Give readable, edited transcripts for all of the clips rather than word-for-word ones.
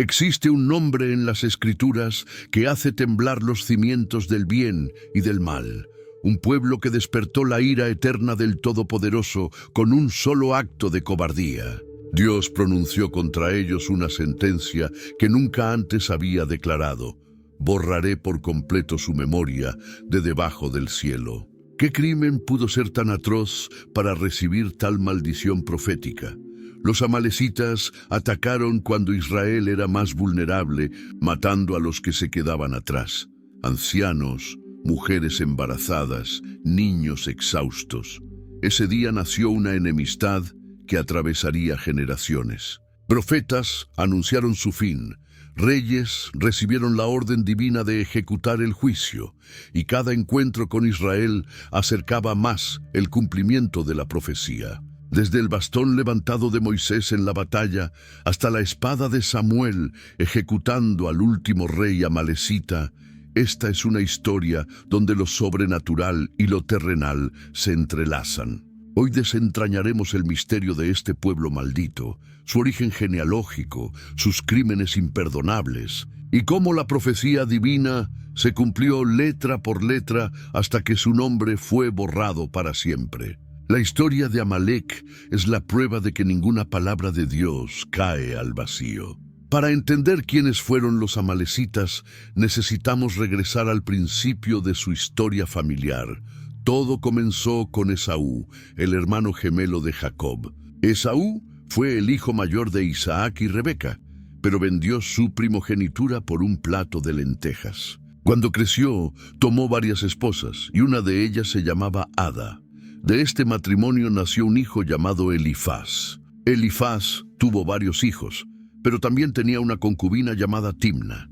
Existe un nombre en las Escrituras que hace temblar los cimientos del bien y del mal. Un pueblo que despertó la ira eterna del Todopoderoso con un solo acto de cobardía. Dios pronunció contra ellos una sentencia que nunca antes había declarado. Borraré por completo su memoria de debajo del cielo. ¿Qué crimen pudo ser tan atroz para recibir tal maldición profética? Los amalecitas atacaron cuando Israel era más vulnerable, matando a los que se quedaban atrás. Ancianos, mujeres embarazadas, niños exhaustos. Ese día nació una enemistad que atravesaría generaciones. Profetas anunciaron su fin. Reyes recibieron la orden divina de ejecutar el juicio, y cada encuentro con Israel acercaba más el cumplimiento de la profecía. Desde el bastón levantado de Moisés en la batalla hasta la espada de Samuel ejecutando al último rey amalecita, esta es una historia donde lo sobrenatural y lo terrenal se entrelazan. Hoy desentrañaremos el misterio de este pueblo maldito, su origen genealógico, sus crímenes imperdonables, y cómo la profecía divina se cumplió letra por letra hasta que su nombre fue borrado para siempre. La historia de Amalek es la prueba de que ninguna palabra de Dios cae al vacío. Para entender quiénes fueron los amalecitas, necesitamos regresar al principio de su historia familiar. Todo comenzó con Esaú, el hermano gemelo de Jacob. Esaú fue el hijo mayor de Isaac y Rebeca, pero vendió su primogenitura por un plato de lentejas. Cuando creció, tomó varias esposas, y una de ellas se llamaba Ada. De este matrimonio nació un hijo llamado Elifaz. Elifaz tuvo varios hijos, pero también tenía una concubina llamada Timna.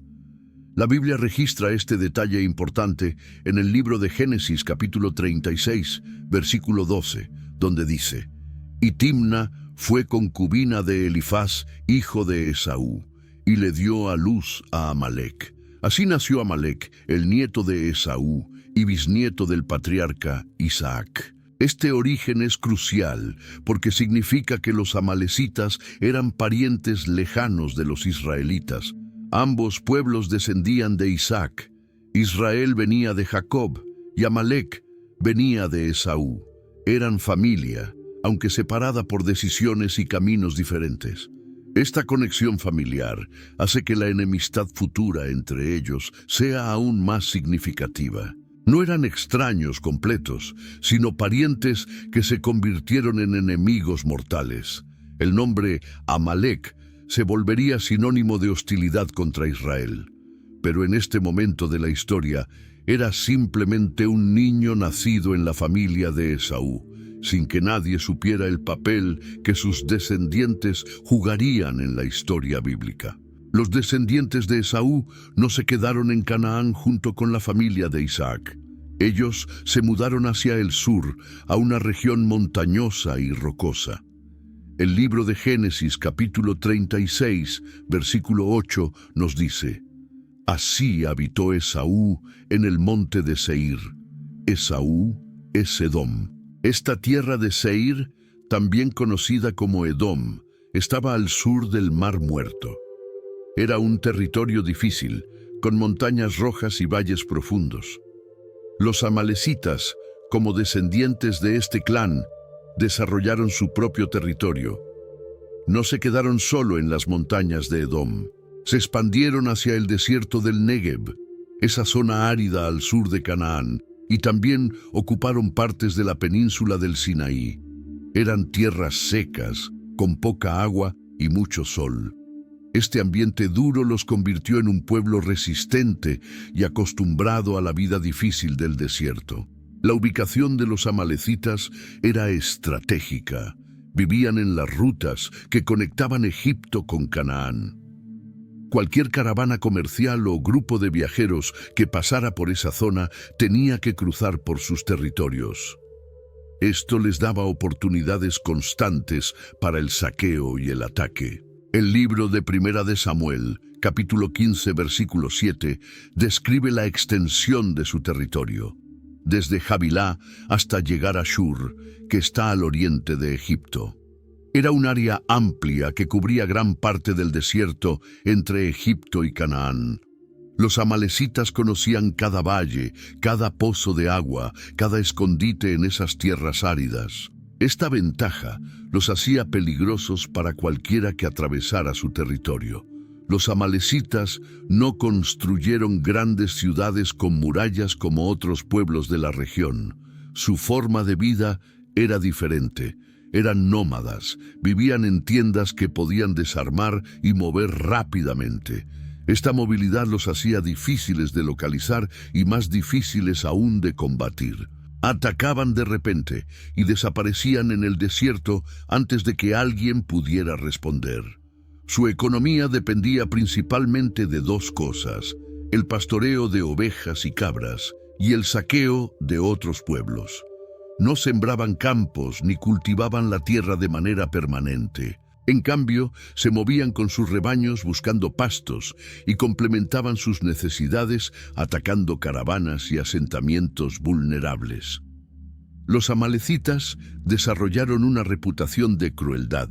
La Biblia registra este detalle importante en el libro de Génesis capítulo 36, versículo 12, donde dice: «Y Timna fue concubina de Elifaz, hijo de Esaú, y le dio a luz a Amalek». Así nació Amalek, el nieto de Esaú y bisnieto del patriarca Isaac. Este origen es crucial porque significa que los amalecitas eran parientes lejanos de los israelitas. Ambos pueblos descendían de Isaac. Israel venía de Jacob y Amalek venía de Esaú. Eran familia, aunque separada por decisiones y caminos diferentes. Esta conexión familiar hace que la enemistad futura entre ellos sea aún más significativa. No eran extraños completos, sino parientes que se convirtieron en enemigos mortales. El nombre Amalek se volvería sinónimo de hostilidad contra Israel. Pero en este momento de la historia, era simplemente un niño nacido en la familia de Esaú, sin que nadie supiera el papel que sus descendientes jugarían en la historia bíblica. Los descendientes de Esaú no se quedaron en Canaán junto con la familia de Isaac. Ellos se mudaron hacia el sur, a una región montañosa y rocosa. El libro de Génesis, capítulo 36, versículo 8, nos dice: «Así habitó Esaú en el monte de Seir». Esaú es Edom. Esta tierra de Seir, también conocida como Edom, estaba al sur del Mar Muerto. Era un territorio difícil, con montañas rojas y valles profundos. Los amalecitas, como descendientes de este clan, desarrollaron su propio territorio. No se quedaron solo en las montañas de Edom. Se expandieron hacia el desierto del Negev, esa zona árida al sur de Canaán, y también ocuparon partes de la península del Sinaí. Eran tierras secas, con poca agua y mucho sol. Este ambiente duro los convirtió en un pueblo resistente y acostumbrado a la vida difícil del desierto. La ubicación de los amalecitas era estratégica. Vivían en las rutas que conectaban Egipto con Canaán. Cualquier caravana comercial o grupo de viajeros que pasara por esa zona tenía que cruzar por sus territorios. Esto les daba oportunidades constantes para el saqueo y el ataque. El libro de Primera de Samuel, capítulo 15, versículo 7, describe la extensión de su territorio, desde Javilá hasta llegar a Shur, que está al oriente de Egipto. Era un área amplia que cubría gran parte del desierto entre Egipto y Canaán. Los amalecitas conocían cada valle, cada pozo de agua, cada escondite en esas tierras áridas. Esta ventaja los hacía peligrosos para cualquiera que atravesara su territorio. Los amalecitas no construyeron grandes ciudades con murallas como otros pueblos de la región. Su forma de vida era diferente. Eran nómadas, vivían en tiendas que podían desarmar y mover rápidamente. Esta movilidad los hacía difíciles de localizar y más difíciles aún de combatir. Atacaban de repente y desaparecían en el desierto antes de que alguien pudiera responder. Su economía dependía principalmente de dos cosas: el pastoreo de ovejas y cabras y el saqueo de otros pueblos. No sembraban campos ni cultivaban la tierra de manera permanente. En cambio, se movían con sus rebaños buscando pastos y complementaban sus necesidades atacando caravanas y asentamientos vulnerables. Los amalecitas desarrollaron una reputación de crueldad.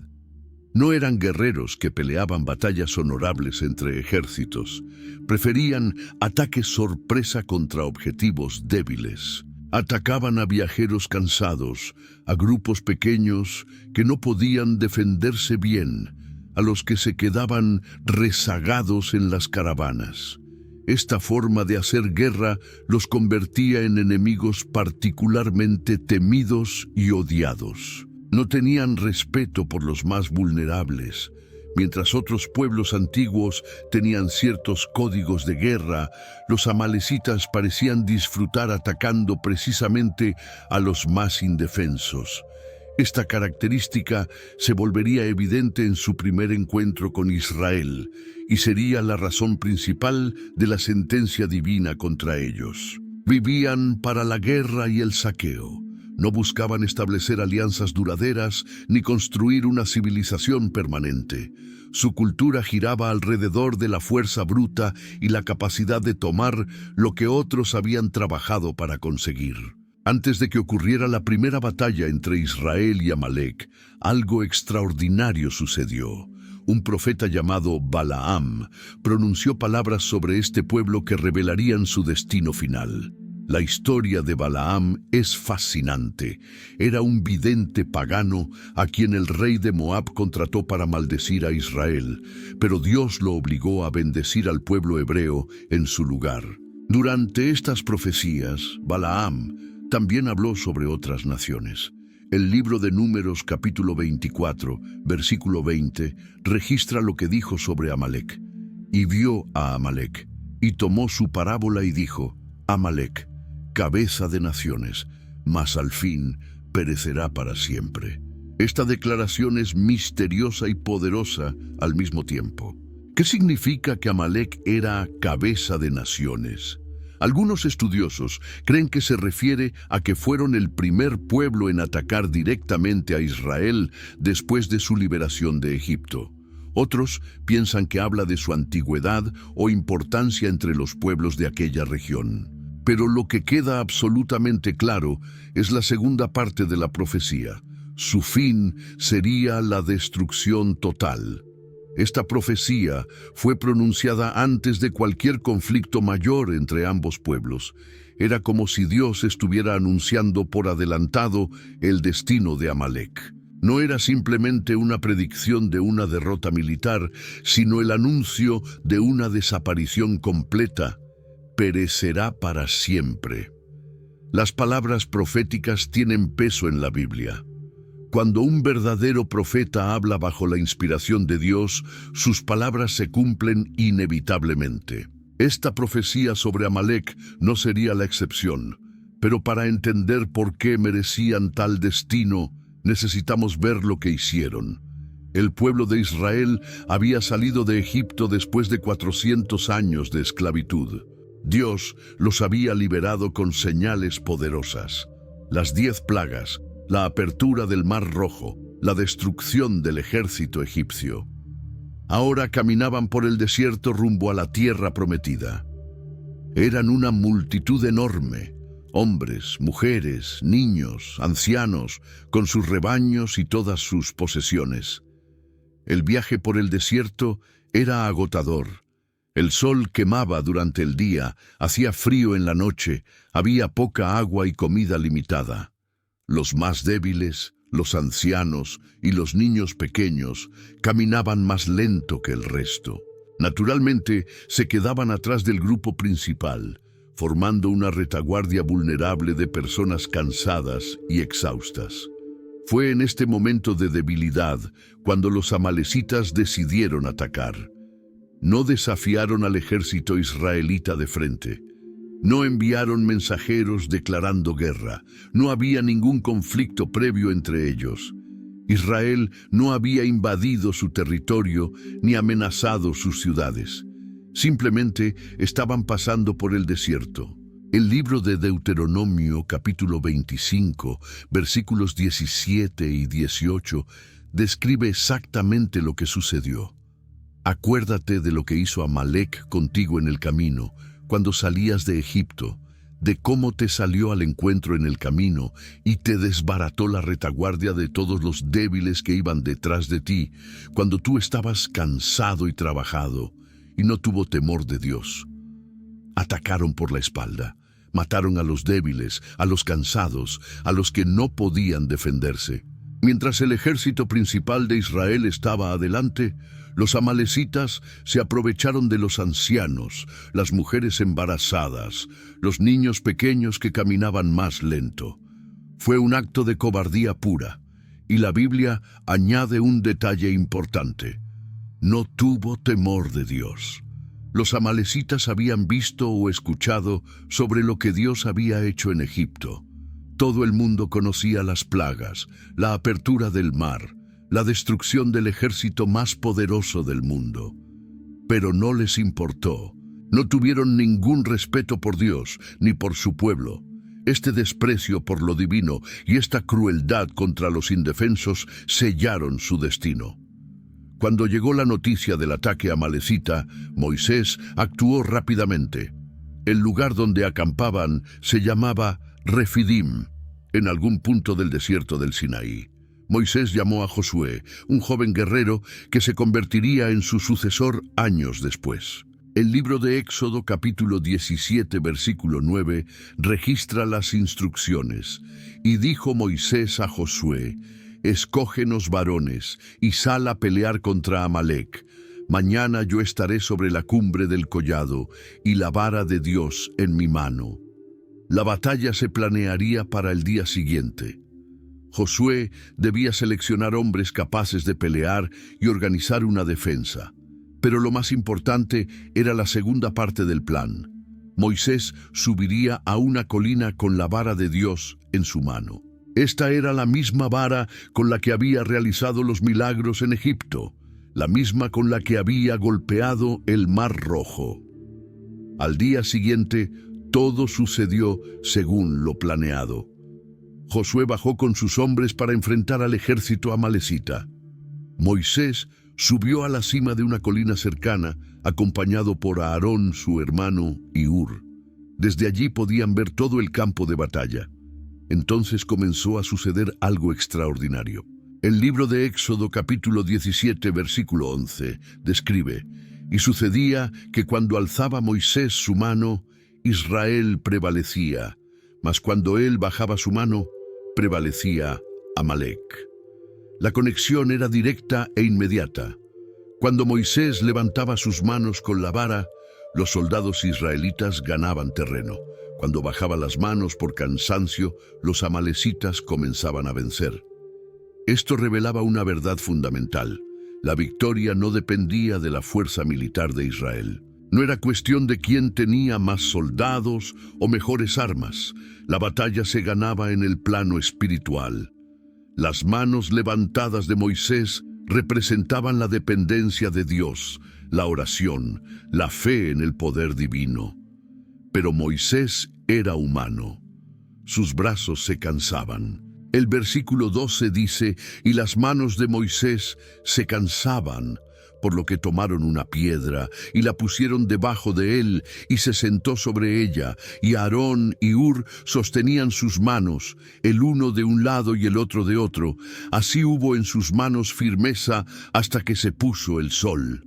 No eran guerreros que peleaban batallas honorables entre ejércitos. Preferían ataques sorpresa contra objetivos débiles. Atacaban a viajeros cansados, a grupos pequeños que no podían defenderse bien, a los que se quedaban rezagados en las caravanas. Esta forma de hacer guerra los convertía en enemigos particularmente temidos y odiados. No tenían respeto por los más vulnerables. Mientras otros pueblos antiguos tenían ciertos códigos de guerra, los amalecitas parecían disfrutar atacando precisamente a los más indefensos. Esta característica se volvería evidente en su primer encuentro con Israel y sería la razón principal de la sentencia divina contra ellos. Vivían para la guerra y el saqueo. No buscaban establecer alianzas duraderas ni construir una civilización permanente. Su cultura giraba alrededor de la fuerza bruta y la capacidad de tomar lo que otros habían trabajado para conseguir. Antes de que ocurriera la primera batalla entre Israel y Amalek, algo extraordinario sucedió. Un profeta llamado Balaam pronunció palabras sobre este pueblo que revelarían su destino final. La historia de Balaam es fascinante. Era un vidente pagano a quien el rey de Moab contrató para maldecir a Israel, pero Dios lo obligó a bendecir al pueblo hebreo en su lugar. Durante estas profecías, Balaam también habló sobre otras naciones. El libro de Números capítulo 24, versículo 20, registra lo que dijo sobre Amalek. Y vio a Amalek, y tomó su parábola y dijo: Amalek, cabeza de naciones, mas al fin perecerá para siempre. Esta declaración es misteriosa y poderosa al mismo tiempo. ¿Qué significa que Amalek era cabeza de naciones? Algunos estudiosos creen que se refiere a que fueron el primer pueblo en atacar directamente a Israel después de su liberación de Egipto. Otros piensan que habla de su antigüedad o importancia entre los pueblos de aquella región. Pero lo que queda absolutamente claro es la segunda parte de la profecía. Su fin sería la destrucción total. Esta profecía fue pronunciada antes de cualquier conflicto mayor entre ambos pueblos. Era como si Dios estuviera anunciando por adelantado el destino de Amalek. No era simplemente una predicción de una derrota militar, sino el anuncio de una desaparición completa. Perecerá para siempre. Las palabras proféticas tienen peso en la Biblia. Cuando un verdadero profeta habla bajo la inspiración de Dios, sus palabras se cumplen inevitablemente. Esta profecía sobre Amalek no sería la excepción, pero para entender por qué merecían tal destino, necesitamos ver lo que hicieron. El pueblo de Israel había salido de Egipto después de 400 años de esclavitud. Dios los había liberado con señales poderosas: las 10 plagas, la apertura del Mar Rojo, la destrucción del ejército egipcio. Ahora caminaban por el desierto rumbo a la tierra prometida. Eran una multitud enorme. hombres, mujeres, niños, ancianos, con sus rebaños y todas sus posesiones. El viaje por el desierto era agotador. El sol quemaba durante el día, hacía frío en la noche, había poca agua y comida limitada. Los más débiles, los ancianos y los niños pequeños caminaban más lento que el resto. Naturalmente, se quedaban atrás del grupo principal, formando una retaguardia vulnerable de personas cansadas y exhaustas. Fue en este momento de debilidad cuando los amalecitas decidieron atacar. No desafiaron al ejército israelita de frente. No enviaron mensajeros declarando guerra. No había ningún conflicto previo entre ellos. Israel no había invadido su territorio ni amenazado sus ciudades. Simplemente estaban pasando por el desierto. El libro de Deuteronomio, capítulo 25, versículos 17 y 18, describe exactamente lo que sucedió. Acuérdate de lo que hizo Amalec contigo en el camino, cuando salías de Egipto, de cómo te salió al encuentro en el camino y te desbarató la retaguardia de todos los débiles que iban detrás de ti, cuando tú estabas cansado y trabajado, y no tuvo temor de Dios. Atacaron por la espalda, mataron a los débiles, a los cansados, a los que no podían defenderse. Mientras el ejército principal de Israel estaba adelante, los amalecitas se aprovecharon de los ancianos, las mujeres embarazadas, los niños pequeños que caminaban más lento. Fue un acto de cobardía pura, y la Biblia añade un detalle importante. No tuvo temor de Dios. Los amalecitas habían visto o escuchado sobre lo que Dios había hecho en Egipto. Todo el mundo conocía las plagas, la apertura del mar, la destrucción del ejército más poderoso del mundo. Pero no les importó. No tuvieron ningún respeto por Dios ni por su pueblo. Este desprecio por lo divino y esta crueldad contra los indefensos sellaron su destino. Cuando llegó la noticia del ataque amalecita, Moisés actuó rápidamente. El lugar donde acampaban se llamaba Refidim, en algún punto del desierto del Sinaí. Moisés llamó a Josué, un joven guerrero que se convertiría en su sucesor años después. El libro de Éxodo, capítulo 17, versículo 9, registra las instrucciones. Y dijo Moisés a Josué: escógenos varones y sal a pelear contra Amalec. Mañana yo estaré sobre la cumbre del collado y la vara de Dios en mi mano. La batalla se planearía para el día siguiente. Josué debía seleccionar hombres capaces de pelear y organizar una defensa. Pero lo más importante era la segunda parte del plan. Moisés subiría a una colina con la vara de Dios en su mano. Esta era la misma vara con la que había realizado los milagros en Egipto, la misma con la que había golpeado el Mar Rojo. Al día siguiente, todo sucedió según lo planeado. Josué bajó con sus hombres para enfrentar al ejército amalecita. Moisés subió a la cima de una colina cercana, acompañado por Aarón, su hermano, y Hur. Desde allí podían ver todo el campo de batalla. Entonces comenzó a suceder algo extraordinario. El libro de Éxodo, capítulo 17, versículo 11, describe: y sucedía que cuando alzaba Moisés su mano, Israel prevalecía, mas cuando él bajaba su mano, prevalecía Amalec. La conexión era directa e inmediata. Cuando Moisés levantaba sus manos con la vara, los soldados israelitas ganaban terreno. Cuando bajaba las manos por cansancio, los amalecitas comenzaban a vencer. Esto revelaba una verdad fundamental. La victoria no dependía de la fuerza militar de Israel. No era cuestión de quién tenía más soldados o mejores armas. La batalla se ganaba en el plano espiritual. Las manos levantadas de Moisés representaban la dependencia de Dios, la oración, la fe en el poder divino. Pero Moisés era humano. Sus brazos se cansaban. El versículo 12 dice: y las manos de Moisés se cansaban, por lo que tomaron una piedra y la pusieron debajo de él y se sentó sobre ella, y Aarón y Hur sostenían sus manos, el uno de un lado y el otro de otro. Así hubo en sus manos firmeza hasta que se puso el sol.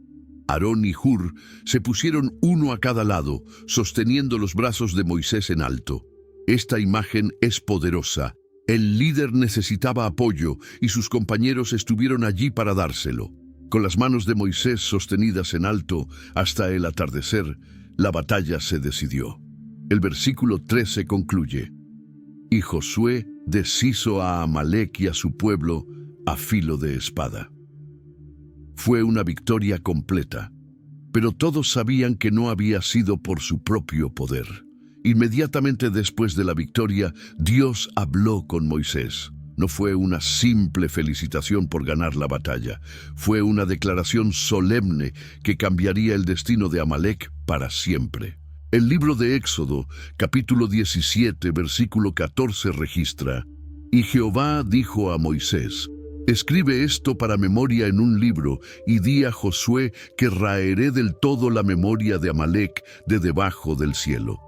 Aarón y Hur se pusieron uno a cada lado, sosteniendo los brazos de Moisés en alto. Esta imagen es poderosa. El líder necesitaba apoyo y sus compañeros estuvieron allí para dárselo. Con las manos de Moisés sostenidas en alto hasta el atardecer, la batalla se decidió. El versículo 13 concluye: Y Josué deshizo a Amalec y a su pueblo a filo de espada. Fue una victoria completa, pero todos sabían que no había sido por su propio poder. Inmediatamente después de la victoria, Dios habló con Moisés. No fue una simple felicitación por ganar la batalla, fue una declaración solemne que cambiaría el destino de Amalec para siempre. El libro de Éxodo, capítulo 17, versículo 14 registra: Y Jehová dijo a Moisés: Escribe esto para memoria en un libro, y di a Josué que raeré del todo la memoria de Amalec de debajo del cielo.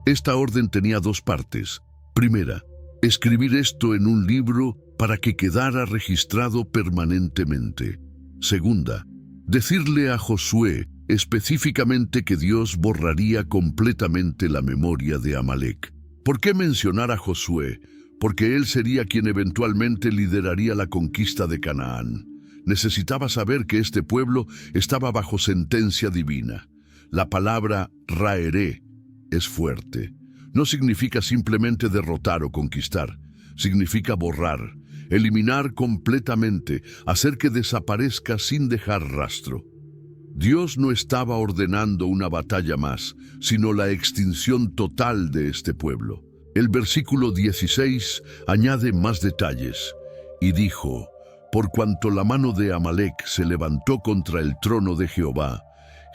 Esta orden tenía dos partes. Primera, escribir esto en un libro para que quedara registrado permanentemente. Segunda, decirle a Josué específicamente que Dios borraría completamente la memoria de Amalec. ¿Por qué mencionar a Josué? Porque él sería quien eventualmente lideraría la conquista de Canaán. Necesitaba saber que este pueblo estaba bajo sentencia divina. La palabra raeré es fuerte. No significa simplemente derrotar o conquistar. Significa borrar, eliminar completamente, hacer que desaparezca sin dejar rastro. Dios no estaba ordenando una batalla más, sino la extinción total de este pueblo. El versículo 16 añade más detalles, y dijo: Por cuanto la mano de Amalec se levantó contra el trono de Jehová,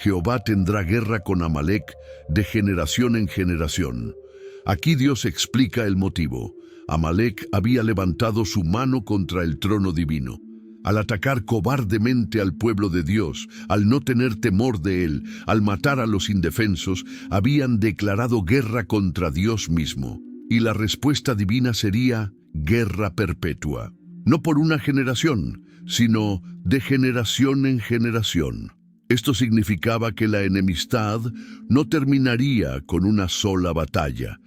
Jehová tendrá guerra con Amalec de generación en generación. Aquí Dios explica el motivo. Amalec había levantado su mano contra el trono divino. Al atacar cobardemente al pueblo de Dios, al no tener temor de él, al matar a los indefensos, habían declarado guerra contra Dios mismo. Y la respuesta divina sería guerra perpetua. No por una generación, sino de generación en generación. Esto significaba que la enemistad no terminaría con una sola batalla.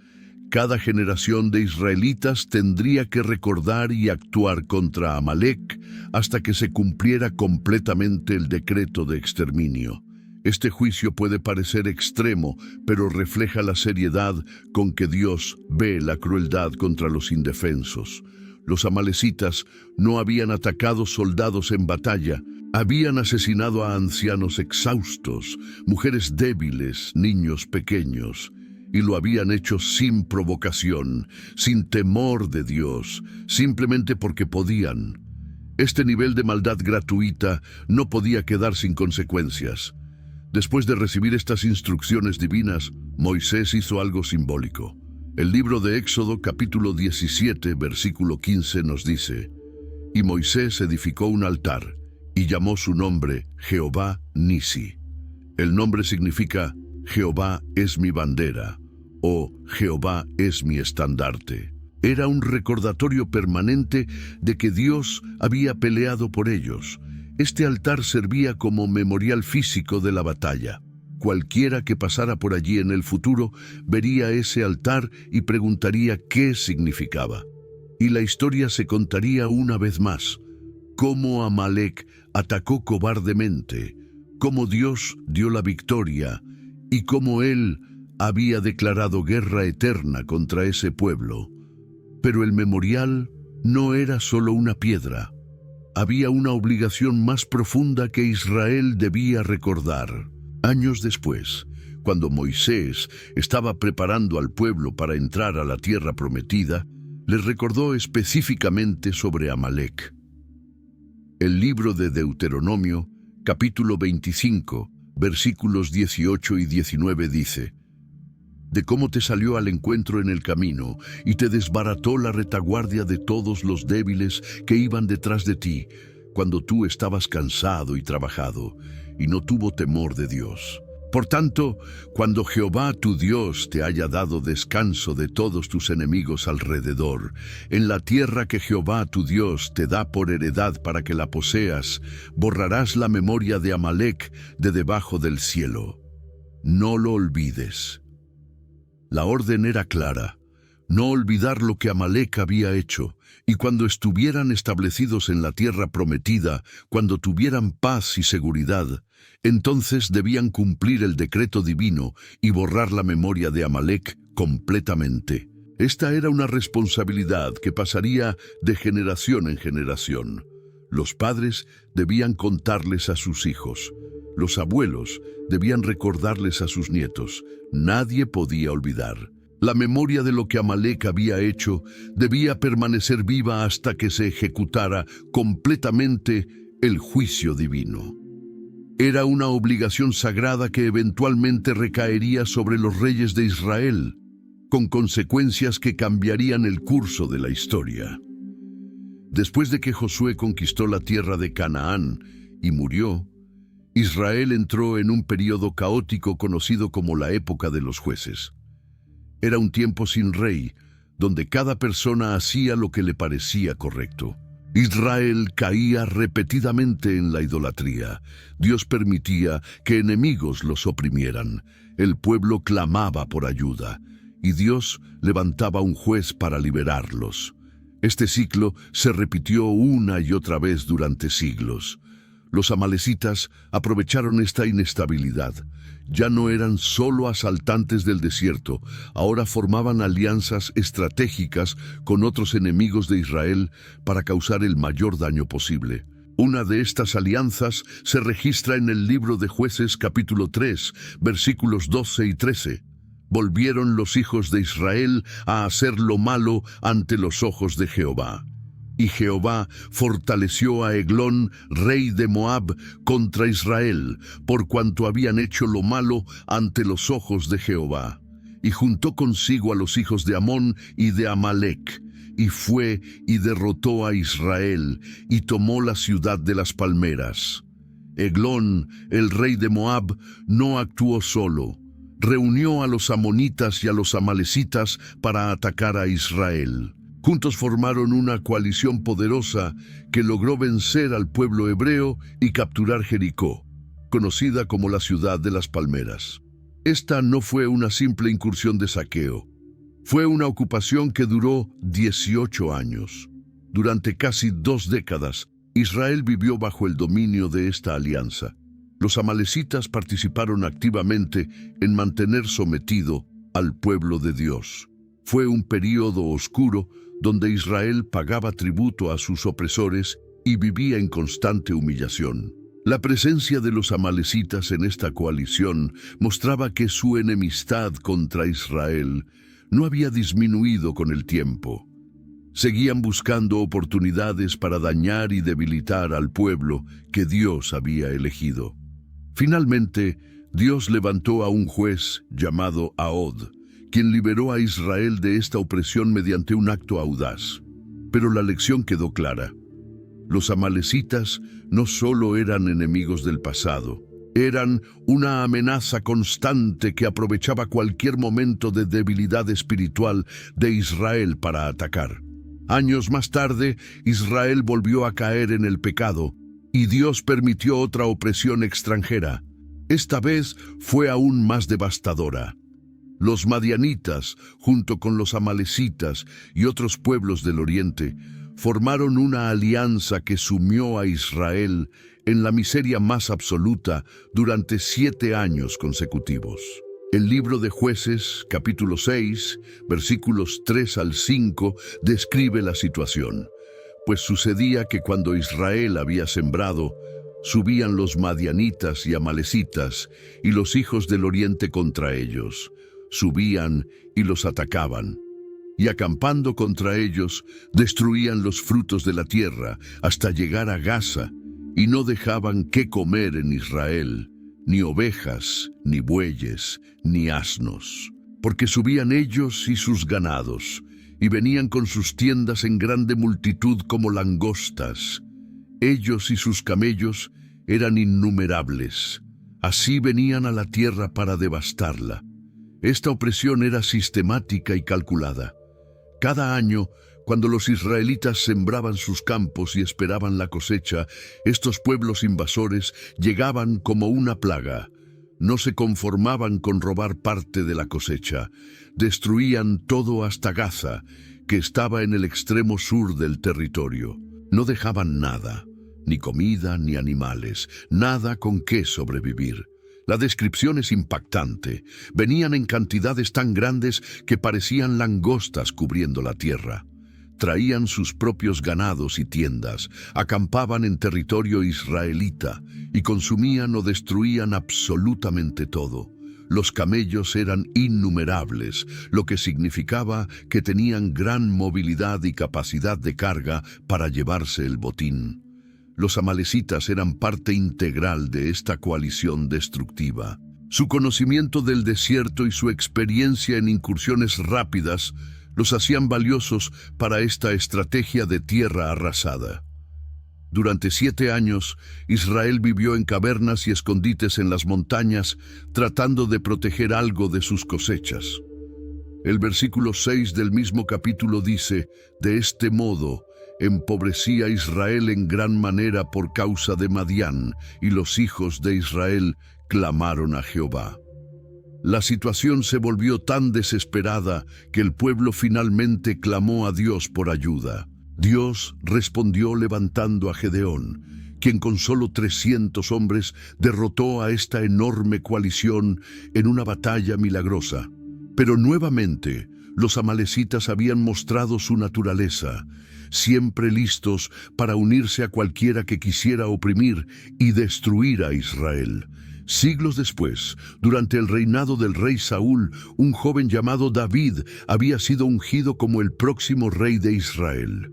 Cada generación de israelitas tendría que recordar y actuar contra Amalec hasta que se cumpliera completamente el decreto de exterminio. Este juicio puede parecer extremo, pero refleja la seriedad con que Dios ve la crueldad contra los indefensos. Los amalecitas no habían atacado soldados en batalla, habían asesinado a ancianos exhaustos, mujeres débiles, niños pequeños, y lo habían hecho sin provocación, sin temor de Dios, simplemente porque podían. Este nivel de maldad gratuita no podía quedar sin consecuencias. Después de recibir estas instrucciones divinas, Moisés hizo algo simbólico. El libro de Éxodo, capítulo 17, versículo 15, nos dice: Y Moisés edificó un altar, y llamó su nombre Jehová Nisi. El nombre significa Jehová es mi bandera, o Jehová es mi estandarte. Era un recordatorio permanente de que Dios había peleado por ellos. Este altar servía como memorial físico de la batalla. Cualquiera que pasara por allí en el futuro vería ese altar y preguntaría qué significaba. Y la historia se contaría una vez más: cómo Amalec atacó cobardemente, cómo Dios dio la victoria y cómo Él había declarado guerra eterna contra ese pueblo. Pero el memorial no era solo una piedra. Había una obligación más profunda que Israel debía recordar. Años después, cuando Moisés estaba preparando al pueblo para entrar a la tierra prometida, les recordó específicamente sobre Amalec. El libro de Deuteronomio, capítulo 25, versículos 18 y 19 dice: de cómo te salió al encuentro en el camino y te desbarató la retaguardia de todos los débiles que iban detrás de ti, cuando tú estabas cansado y trabajado, y no tuvo temor de Dios. Por tanto, cuando Jehová tu Dios te haya dado descanso de todos tus enemigos alrededor, en la tierra que Jehová tu Dios te da por heredad para que la poseas, borrarás la memoria de Amalec de debajo del cielo. No lo olvides. La orden era clara: no olvidar lo que Amalec había hecho, y cuando estuvieran establecidos en la tierra prometida, cuando tuvieran paz y seguridad, entonces debían cumplir el decreto divino y borrar la memoria de Amalec completamente. Esta era una responsabilidad que pasaría de generación en generación. Los padres debían contarles a sus hijos. Los abuelos debían recordarles a sus nietos. Nadie podía olvidar. La memoria de lo que Amalec había hecho debía permanecer viva hasta que se ejecutara completamente el juicio divino. Era una obligación sagrada que eventualmente recaería sobre los reyes de Israel, con consecuencias que cambiarían el curso de la historia. Después de que Josué conquistó la tierra de Canaán y murió, Israel entró en un período caótico conocido como la época de los jueces. Era un tiempo sin rey, donde cada persona hacía lo que le parecía correcto. Israel caía repetidamente en la idolatría. Dios permitía que enemigos los oprimieran. El pueblo clamaba por ayuda, y Dios levantaba un juez para liberarlos. Este ciclo se repitió una y otra vez durante siglos. Los amalecitas aprovecharon esta inestabilidad. Ya no eran solo asaltantes del desierto, ahora formaban alianzas estratégicas con otros enemigos de Israel para causar el mayor daño posible. Una de estas alianzas se registra en el libro de Jueces capítulo 3, versículos 12 y 13. Volvieron los hijos de Israel a hacer lo malo ante los ojos de Jehová. Y Jehová fortaleció a Eglón, rey de Moab, contra Israel, por cuanto habían hecho lo malo ante los ojos de Jehová. Y juntó consigo a los hijos de Amón y de Amalec, y fue y derrotó a Israel, y tomó la ciudad de las palmeras. Eglón, el rey de Moab, no actuó solo. Reunió a los amonitas y a los amalecitas para atacar a Israel. Juntos formaron una coalición poderosa que logró vencer al pueblo hebreo y capturar Jericó, conocida como la ciudad de las palmeras. Esta no fue una simple incursión de saqueo. Fue una ocupación que duró 18 años. Durante casi 2 décadas, Israel vivió bajo el dominio de esta alianza. Los amalecitas participaron activamente en mantener sometido al pueblo de Dios. Fue un período oscuro donde Israel pagaba tributo a sus opresores y vivía en constante humillación. La presencia de los amalecitas en esta coalición mostraba que su enemistad contra Israel no había disminuido con el tiempo. Seguían buscando oportunidades para dañar y debilitar al pueblo que Dios había elegido. Finalmente, Dios levantó a un juez llamado Ahod, quien liberó a Israel de esta opresión mediante un acto audaz. Pero la lección quedó clara. Los amalecitas no solo eran enemigos del pasado, eran una amenaza constante que aprovechaba cualquier momento de debilidad espiritual de Israel para atacar. Años más tarde, Israel volvió a caer en el pecado, y Dios permitió otra opresión extranjera. Esta vez fue aún más devastadora. Los madianitas, junto con los amalecitas y otros pueblos del oriente, formaron una alianza que sumió a Israel en la miseria más absoluta durante 7 años consecutivos. El libro de Jueces, capítulo 6, versículos 3 al 5, describe la situación. Pues sucedía que cuando Israel había sembrado, subían los madianitas y amalecitas y los hijos del oriente contra ellos. Subían y los atacaban, y acampando contra ellos, destruían los frutos de la tierra hasta llegar a Gaza, y no dejaban qué comer en Israel, ni ovejas, ni bueyes, ni asnos, porque subían ellos y sus ganados, y venían con sus tiendas en grande multitud como langostas, Ellos y sus camellos eran innumerables. Así venían a la tierra para devastarla. Esta opresión era sistemática y calculada. Cada año, cuando los israelitas sembraban sus campos y esperaban la cosecha, estos pueblos invasores llegaban como una plaga. No se conformaban con robar parte de la cosecha. Destruían todo hasta Gaza, que estaba en el extremo sur del territorio. No dejaban nada, ni comida ni animales, nada con qué sobrevivir. La descripción es impactante. Venían en cantidades tan grandes que parecían langostas cubriendo la tierra. Traían sus propios ganados y tiendas, acampaban en territorio israelita y consumían o destruían absolutamente todo. Los camellos eran innumerables, lo que significaba que tenían gran movilidad y capacidad de carga para llevarse el botín. Los amalecitas eran parte integral de esta coalición destructiva. Su conocimiento del desierto y su experiencia en incursiones rápidas los hacían valiosos para esta estrategia de tierra arrasada. Durante 7 años, Israel vivió en cavernas y escondites en las montañas, tratando de proteger algo de sus cosechas. El versículo 6 del mismo capítulo dice: «De este modo, empobrecía Israel en gran manera por causa de Madián, y los hijos de Israel clamaron a Jehová». La situación se volvió tan desesperada que el pueblo finalmente clamó a Dios por ayuda. Dios respondió levantando a Gedeón, quien con solo 300 hombres derrotó a esta enorme coalición en una batalla milagrosa. Pero nuevamente, los amalecitas habían mostrado su naturaleza, siempre listos para unirse a cualquiera que quisiera oprimir y destruir a Israel. Siglos después, durante el reinado del rey Saúl, un joven llamado David había sido ungido como el próximo rey de Israel.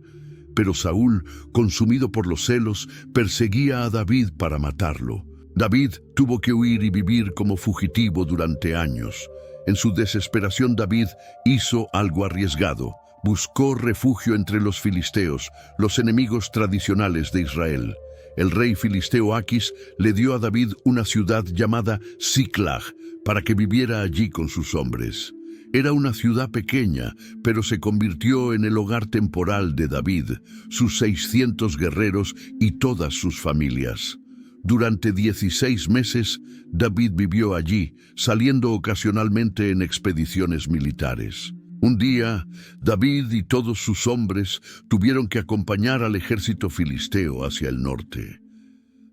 Pero Saúl, consumido por los celos, perseguía a David para matarlo. David tuvo que huir y vivir como fugitivo durante años. En su desesperación, David hizo algo arriesgado. Buscó refugio entre los filisteos, los enemigos tradicionales de Israel. El rey filisteo Aquis le dio a David una ciudad llamada Siclag para que viviera allí con sus hombres. Era una ciudad pequeña, pero se convirtió en el hogar temporal de David, sus 600 guerreros y todas sus familias. Durante 16 meses, David vivió allí, saliendo ocasionalmente en expediciones militares. Un día, David y todos sus hombres tuvieron que acompañar al ejército filisteo hacia el norte.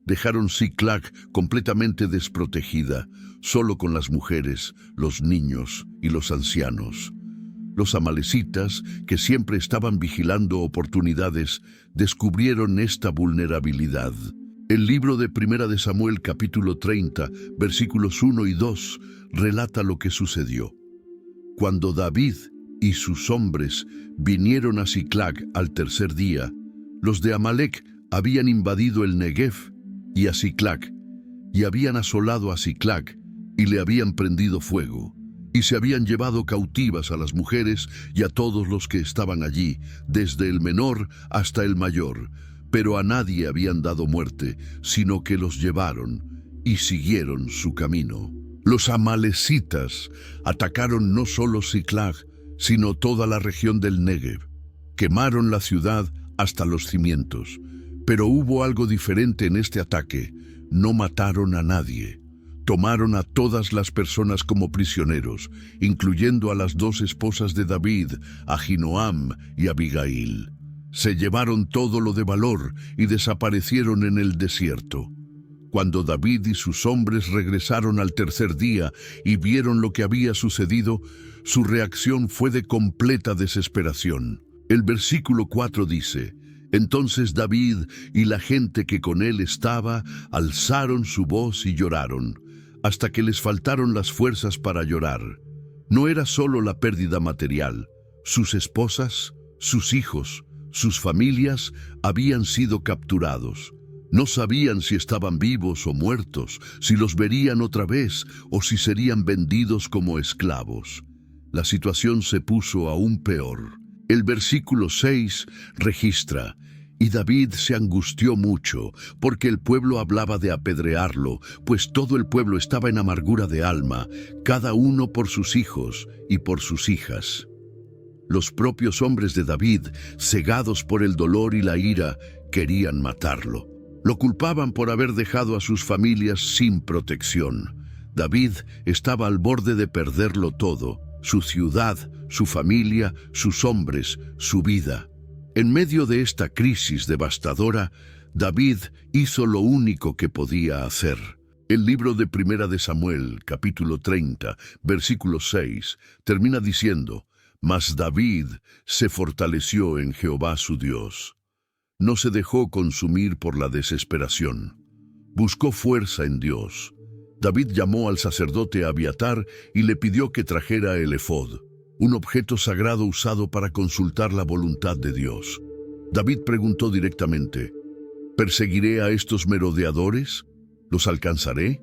Dejaron Siclag completamente desprotegida, solo con las mujeres, los niños y los ancianos. Los amalecitas, que siempre estaban vigilando oportunidades, descubrieron esta vulnerabilidad. El libro de Primera de Samuel, capítulo 30, versículos 1 y 2, relata lo que sucedió. Cuando David y sus hombres vinieron a Siclag al tercer día, los de Amalec habían invadido el Negev y a Siclag, y habían asolado a Siclag, y le habían prendido fuego, y se habían llevado cautivas a las mujeres y a todos los que estaban allí, desde el menor hasta el mayor, pero a nadie habían dado muerte, sino que los llevaron y siguieron su camino. Los amalecitas atacaron no solo Siclag, sino toda la región del Negev. Quemaron la ciudad hasta los cimientos. Pero hubo algo diferente en este ataque. No mataron a nadie. Tomaron a todas las personas como prisioneros, incluyendo a las 2 esposas de David, Ahinoam y Abigail. Se llevaron todo lo de valor y desaparecieron en el desierto. Cuando David y sus hombres regresaron al tercer día y vieron lo que había sucedido, su reacción fue de completa desesperación. El versículo 4 dice: «Entonces David y la gente que con él estaba alzaron su voz y lloraron, hasta que les faltaron las fuerzas para llorar». No era solo la pérdida material. Sus esposas, sus hijos, sus familias habían sido capturados. No sabían si estaban vivos o muertos, si los verían otra vez o si serían vendidos como esclavos. La situación se puso aún peor. El versículo 6 registra: Y David se angustió mucho, porque el pueblo hablaba de apedrearlo, pues todo el pueblo estaba en amargura de alma, cada uno por sus hijos y por sus hijas. Los propios hombres de David, cegados por el dolor y la ira, querían matarlo. Lo culpaban por haber dejado a sus familias sin protección. David estaba al borde de perderlo todo: su ciudad, su familia, sus hombres, su vida. En medio de esta crisis devastadora, David hizo lo único que podía hacer. El libro de Primera de Samuel, capítulo 30, versículo 6, termina diciendo: «Mas David se fortaleció en Jehová su Dios». No se dejó consumir por la desesperación. Buscó fuerza en Dios. David llamó al sacerdote Abiatar y le pidió que trajera el efod, un objeto sagrado usado para consultar la voluntad de Dios. David preguntó directamente: ¿perseguiré a estos merodeadores? ¿Los alcanzaré?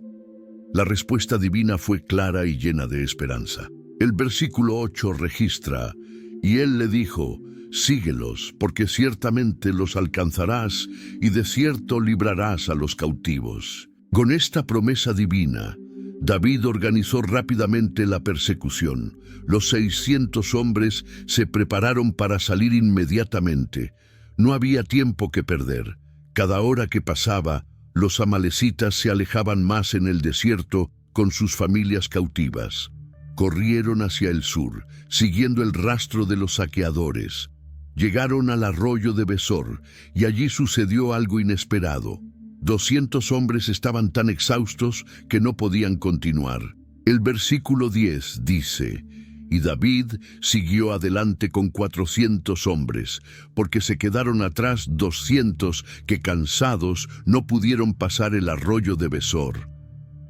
La respuesta divina fue clara y llena de esperanza. El versículo 8 registra: «Y él le dijo: síguelos, porque ciertamente los alcanzarás, y de cierto librarás a los cautivos». Con esta promesa divina, David organizó rápidamente la persecución. Los 600 hombres se prepararon para salir inmediatamente. No había tiempo que perder. Cada hora que pasaba, los amalecitas se alejaban más en el desierto con sus familias cautivas. Corrieron hacia el sur, siguiendo el rastro de los saqueadores. Llegaron al arroyo de Besor, y allí sucedió algo inesperado. 200 hombres estaban tan exhaustos que no podían continuar. El versículo 10 dice: «Y David siguió adelante con 400 hombres, porque se quedaron atrás 200 que, cansados, no pudieron pasar el arroyo de Besor».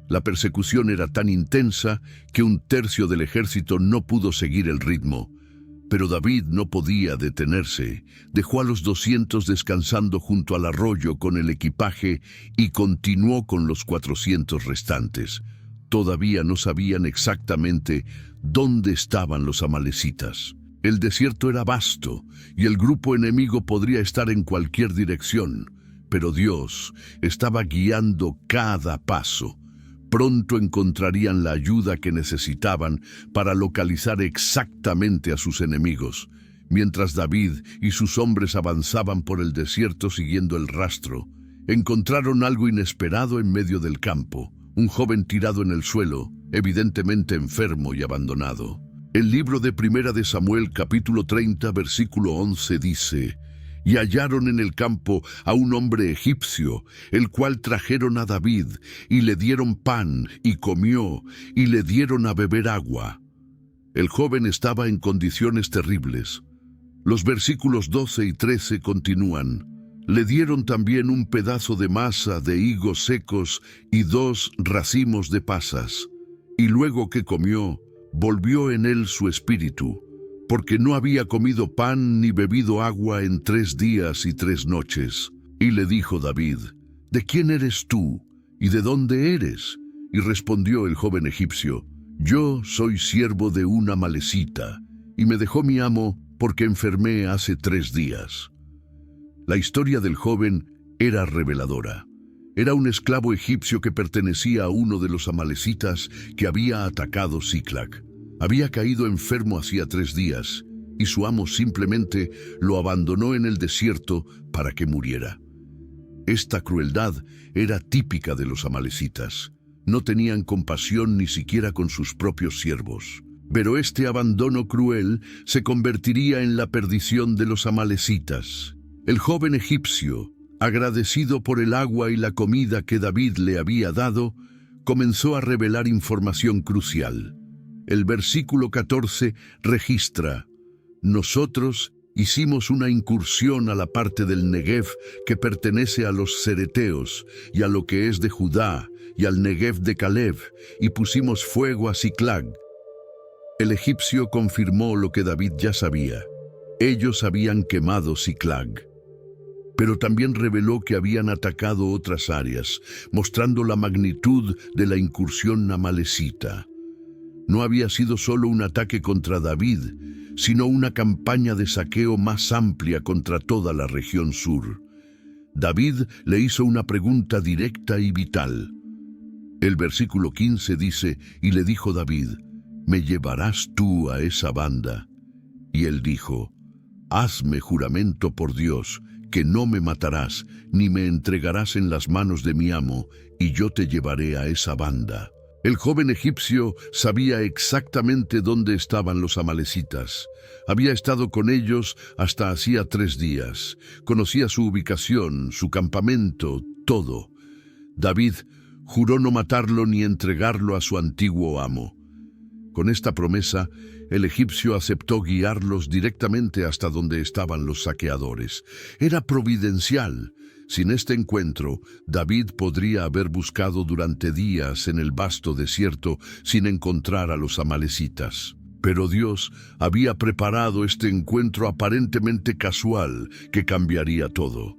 La persecución era tan intensa que un tercio del ejército no pudo seguir el ritmo. Pero David no podía detenerse. Dejó a los 200 descansando junto al arroyo con el equipaje y continuó con los 400 restantes. Todavía no sabían exactamente dónde estaban los amalecitas. El desierto era vasto y el grupo enemigo podría estar en cualquier dirección, pero Dios estaba guiando cada paso. Pronto encontrarían la ayuda que necesitaban para localizar exactamente a sus enemigos. Mientras David y sus hombres avanzaban por el desierto siguiendo el rastro, encontraron algo inesperado en medio del campo: un joven tirado en el suelo, evidentemente enfermo y abandonado. El libro de Primera de Samuel, capítulo 30, versículo 11 dice: «Y hallaron en el campo a un hombre egipcio, el cual trajeron a David, y le dieron pan, y comió, y le dieron a beber agua». El joven estaba en condiciones terribles. Los versículos 12 y 13 continúan: «Le dieron también un pedazo de masa de higos secos y 2 racimos de pasas. Y luego que comió, volvió en él su espíritu, porque no había comido pan ni bebido agua en 3 días y 3 noches. Y le dijo David: «¿De quién eres tú? ¿Y de dónde eres?» Y respondió el joven egipcio: «Yo soy siervo de una amalecita, y me dejó mi amo porque enfermé hace 3 días». La historia del joven era reveladora. Era un esclavo egipcio que pertenecía a uno de los amalecitas que había atacado Siclag. Había caído enfermo hacía 3 días, y su amo simplemente lo abandonó en el desierto para que muriera. Esta crueldad era típica de los amalecitas. No tenían compasión ni siquiera con sus propios siervos. Pero este abandono cruel se convertiría en la perdición de los amalecitas. El joven egipcio, agradecido por el agua y la comida que David le había dado, comenzó a revelar información crucial. El versículo 14 registra: «Nosotros hicimos una incursión a la parte del Negev que pertenece a los cereteos, y a lo que es de Judá, y al Negev de Caleb, y pusimos fuego a Siclag». El egipcio confirmó lo que David ya sabía. Ellos habían quemado Siclag. Pero también reveló que habían atacado otras áreas, mostrando la magnitud de la incursión amalecita. No había sido solo un ataque contra David, sino una campaña de saqueo más amplia contra toda la región sur. David le hizo una pregunta directa y vital. El versículo 15 dice, y le dijo David, ¿me llevarás tú a esa banda? Y él dijo, hazme juramento por Dios, que no me matarás, ni me entregarás en las manos de mi amo, y yo te llevaré a esa banda. El joven egipcio sabía exactamente dónde estaban los amalecitas. Había estado con ellos hasta hacía 3 días. Conocía su ubicación, su campamento, todo. David juró no matarlo ni entregarlo a su antiguo amo. Con esta promesa, el egipcio aceptó guiarlos directamente hasta donde estaban los saqueadores. Era providencial. Sin este encuentro, David podría haber buscado durante días en el vasto desierto sin encontrar a los amalecitas. Pero Dios había preparado este encuentro aparentemente casual que cambiaría todo.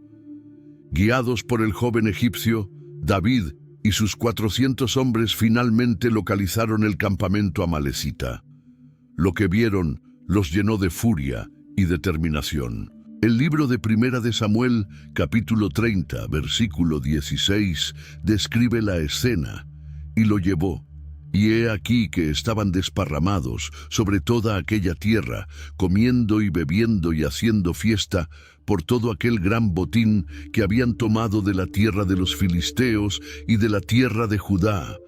Guiados por el joven egipcio, David y sus 400 hombres finalmente localizaron el campamento amalecita. Lo que vieron los llenó de furia y determinación. El libro de Primera de Samuel, capítulo 30, versículo 16, describe la escena, y lo llevó. Y he aquí que estaban desparramados sobre toda aquella tierra, comiendo y bebiendo y haciendo fiesta por todo aquel gran botín que habían tomado de la tierra de los filisteos y de la tierra de Judá.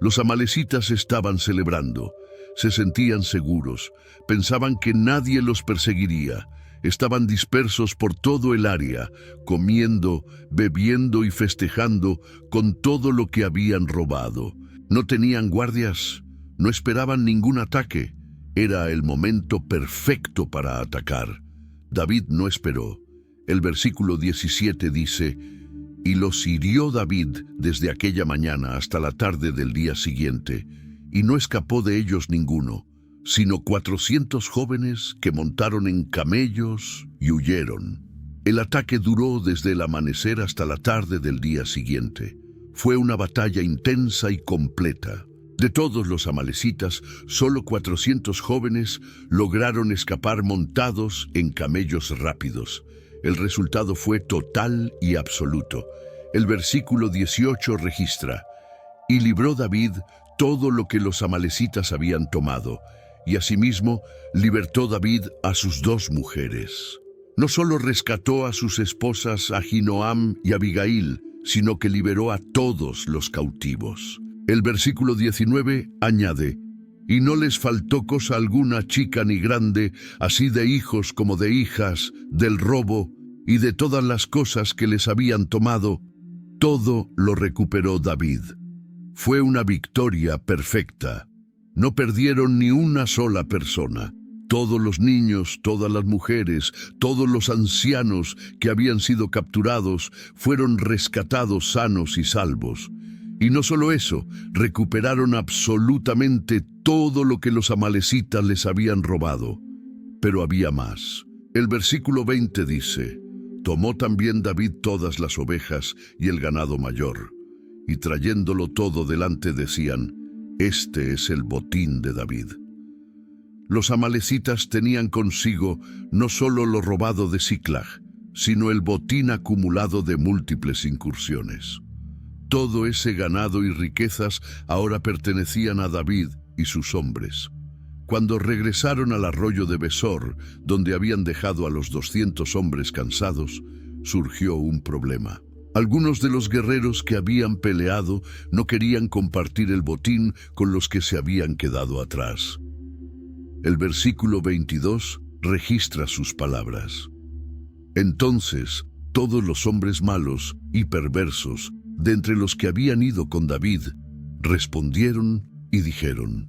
Los amalecitas estaban celebrando, se sentían seguros, pensaban que nadie los perseguiría. Estaban dispersos por todo el área, comiendo, bebiendo y festejando con todo lo que habían robado. No tenían guardias, no esperaban ningún ataque. Era el momento perfecto para atacar. David no esperó. El versículo 17 dice, y los hirió David desde aquella mañana hasta la tarde del día siguiente, y no escapó de ellos ninguno, sino 400 jóvenes que montaron en camellos y huyeron. El ataque duró desde el amanecer hasta la tarde del día siguiente. Fue una batalla intensa y completa. De todos los amalecitas, solo 400 jóvenes lograron escapar montados en camellos rápidos. El resultado fue total y absoluto. El versículo 18 registra, y libró David todo lo que los amalecitas habían tomado, y asimismo libertó David a sus 2 mujeres. No solo rescató a sus esposas Ahinoam y Abigail, sino que liberó a todos los cautivos. El versículo 19 añade, y no les faltó cosa alguna, chica ni grande, así de hijos como de hijas, del robo y de todas las cosas que les habían tomado, todo lo recuperó David. Fue una victoria perfecta. No perdieron ni una sola persona. Todos los niños, todas las mujeres, todos los ancianos que habían sido capturados fueron rescatados sanos y salvos. Y no solo eso, recuperaron absolutamente todo lo que los amalecitas les habían robado. Pero había más. El versículo 20 dice, tomó también David todas las ovejas y el ganado mayor, y trayéndolo todo delante decían, este es el botín de David. Los amalecitas tenían consigo no solo lo robado de Siclag, sino el botín acumulado de múltiples incursiones. Todo ese ganado y riquezas ahora pertenecían a David y sus hombres. Cuando regresaron al arroyo de Besor, donde habían dejado a los 200 hombres cansados, surgió un problema. Algunos de los guerreros que habían peleado no querían compartir el botín con los que se habían quedado atrás. El versículo 22 registra sus palabras. Entonces, todos los hombres malos y perversos, de entre los que habían ido con David, respondieron y dijeron,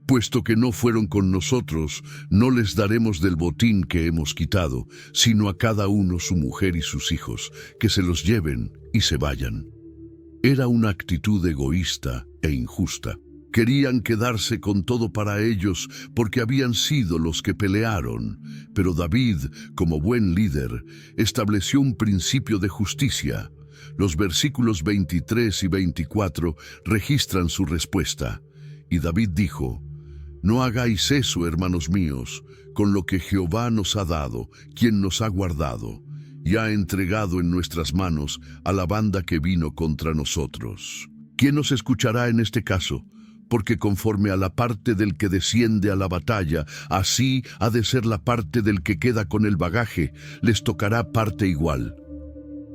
puesto que no fueron con nosotros, no les daremos del botín que hemos quitado, sino a cada uno su mujer y sus hijos, que se los lleven y se vayan. Era una actitud egoísta e injusta. Querían quedarse con todo para ellos porque habían sido los que pelearon, pero David, como buen líder, estableció un principio de justicia. Los versículos 23 y 24 registran su respuesta. Y David dijo, no hagáis eso, hermanos míos, con lo que Jehová nos ha dado, quien nos ha guardado. y ha entregado en nuestras manos a la banda que vino contra nosotros. ¿Quién nos escuchará en este caso? Porque conforme a la parte del que desciende a la batalla, así ha de ser la parte del que queda con el bagaje, les tocará parte igual.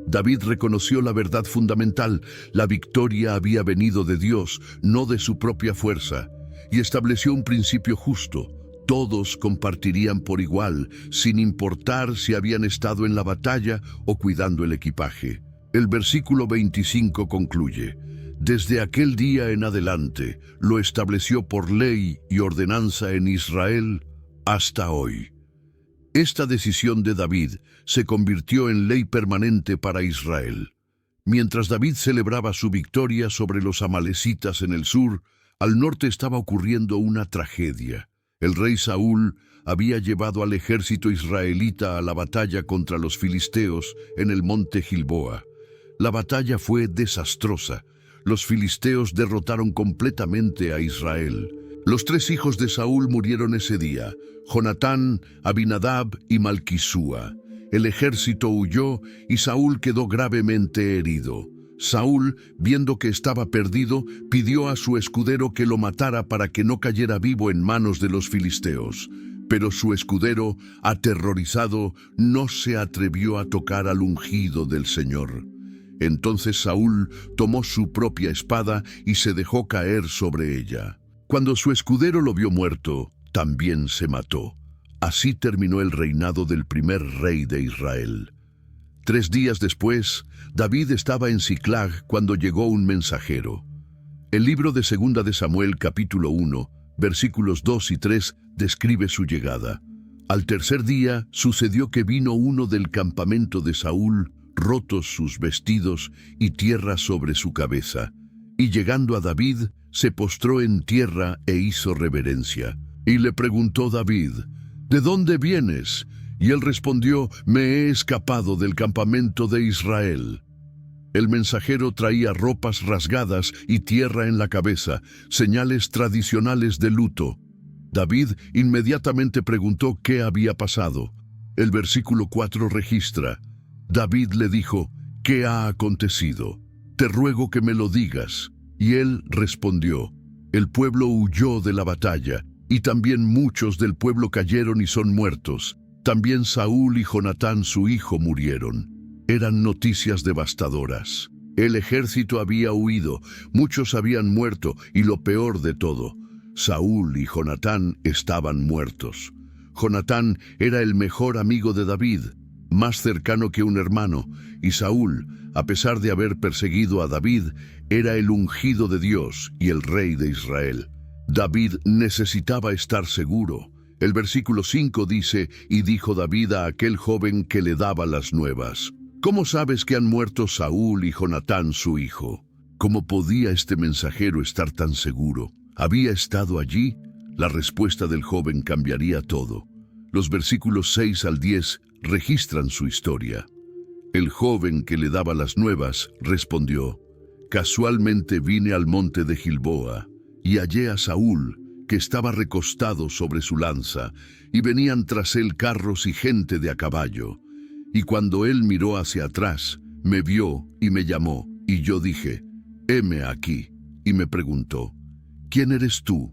David reconoció la verdad fundamental: la victoria había venido de Dios, no de su propia fuerza, y estableció un principio justo: todos compartirían por igual, sin importar si habían estado en la batalla o cuidando el equipaje. El versículo 25 concluye: desde aquel día en adelante lo estableció por ley y ordenanza en Israel hasta hoy. Esta decisión de David se convirtió en ley permanente para Israel. Mientras David celebraba su victoria sobre los amalecitas en el sur, al norte estaba ocurriendo una tragedia. El rey Saúl había llevado al ejército israelita a la batalla contra los filisteos en el monte Gilboa. La batalla fue desastrosa. Los filisteos derrotaron completamente a Israel. Los 3 hijos de Saúl murieron ese día: Jonatán, Abinadab y Malquisúa. El ejército huyó y Saúl quedó gravemente herido. Saúl, viendo que estaba perdido, pidió a su escudero que lo matara para que no cayera vivo en manos de los filisteos. Pero su escudero, aterrorizado, no se atrevió a tocar al ungido del Señor. Entonces Saúl tomó su propia espada y se dejó caer sobre ella. Cuando su escudero lo vio muerto, también se mató. Así terminó el reinado del primer rey de Israel. 3 días después, David estaba en Siclag cuando llegó un mensajero. El libro de 2 de Samuel, capítulo 1, versículos 2 y 3, describe su llegada. Al tercer día sucedió que vino uno del campamento de Saúl, rotos sus vestidos y tierra sobre su cabeza. Y llegando a David, se postró en tierra e hizo reverencia. Y le preguntó David: ¿de dónde vienes? Y él respondió: me he escapado del campamento de Israel. El mensajero traía ropas rasgadas y tierra en la cabeza, señales tradicionales de luto. David inmediatamente preguntó qué había pasado. El versículo 4 registra: David le dijo: ¿qué ha acontecido? Te ruego que me lo digas. Y él respondió: el pueblo huyó de la batalla, y también muchos del pueblo cayeron y son muertos. También Saúl y Jonatán su hijo murieron. Eran noticias devastadoras. El ejército había huido, muchos habían muerto, y lo peor de todo, Saúl y Jonatán estaban muertos. Jonatán era el mejor amigo de David, más cercano que un hermano, y Saúl, a pesar de haber perseguido a David, era el ungido de Dios y el rey de Israel. David necesitaba estar seguro. El versículo 5 dice: y dijo David a aquel joven que le daba las nuevas: ¿cómo sabes que han muerto Saúl y Jonatán su hijo? ¿Cómo podía este mensajero estar tan seguro? ¿Había estado allí? La respuesta del joven cambiaría todo. Los versículos 6 al 10 registran su historia. El joven que le daba las nuevas respondió: casualmente vine al monte de Gilboa y hallé a Saúl, que estaba recostado sobre su lanza, y venían tras él carros y gente de a caballo. Y cuando él miró hacia atrás, me vio y me llamó, y yo dije: heme aquí. Y me preguntó: ¿quién eres tú?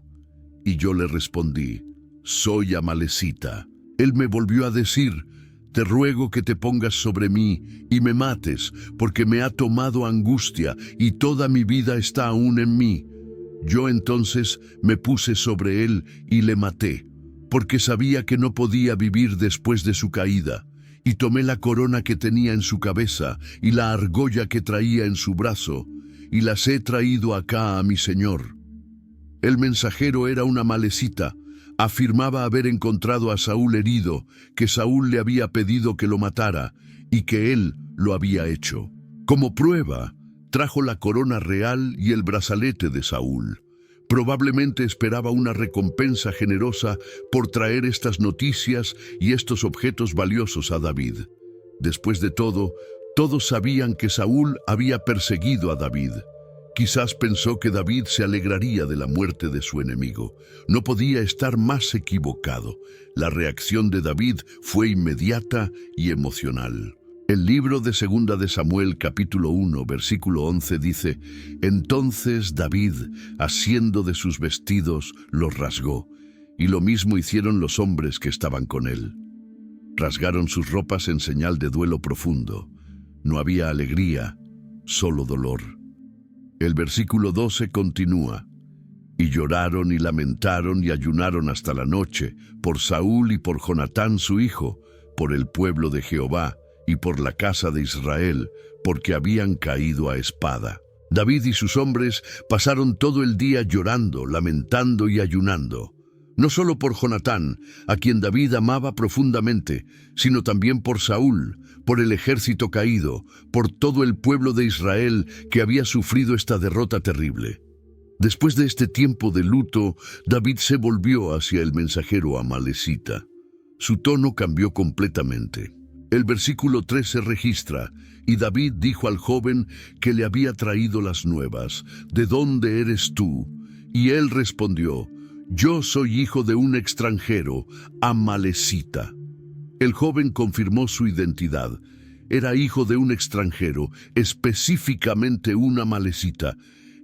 Y yo le respondí: soy amalecita. Él me volvió a decir: te ruego que te pongas sobre mí y me mates, porque me ha tomado angustia y toda mi vida está aún en mí. Yo entonces me puse sobre él y le maté, porque sabía que no podía vivir después de su caída, y tomé la corona que tenía en su cabeza y la argolla que traía en su brazo, y las he traído acá a mi señor. El mensajero era una amalecita. Afirmaba haber encontrado a Saúl herido, que Saúl le había pedido que lo matara, y que él lo había hecho. Como prueba, trajo la corona real y el brazalete de Saúl. Probablemente esperaba una recompensa generosa por traer estas noticias y estos objetos valiosos a David. Después de todo, todos sabían que Saúl había perseguido a David. Quizás pensó que David se alegraría de la muerte de su enemigo. No podía estar más equivocado. La reacción de David fue inmediata y emocional. El libro de Segunda de Samuel, capítulo 1, versículo 11 dice: Entonces David, asiendo de sus vestidos, los rasgó, y lo mismo hicieron los hombres que estaban con él. Rasgaron sus ropas en señal de duelo profundo. No había alegría, solo dolor. El versículo 12 continúa: Y lloraron y lamentaron y ayunaron hasta la noche, por Saúl y por Jonatán su hijo, por el pueblo de Jehová, y por la casa de Israel, porque habían caído a espada. David y sus hombres pasaron todo el día llorando, lamentando y ayunando. No solo por Jonatán, a quien David amaba profundamente, sino también por Saúl, por el ejército caído, por todo el pueblo de Israel que había sufrido esta derrota terrible. Después de este tiempo de luto, David se volvió hacia el mensajero amalecita. Su tono cambió completamente. El versículo 13 registra: Y David dijo al joven que le había traído las nuevas: ¿De dónde eres tú? Y él respondió: Yo soy hijo de un extranjero, amalecita. El joven confirmó su identidad. Era hijo de un extranjero, específicamente un amalecita.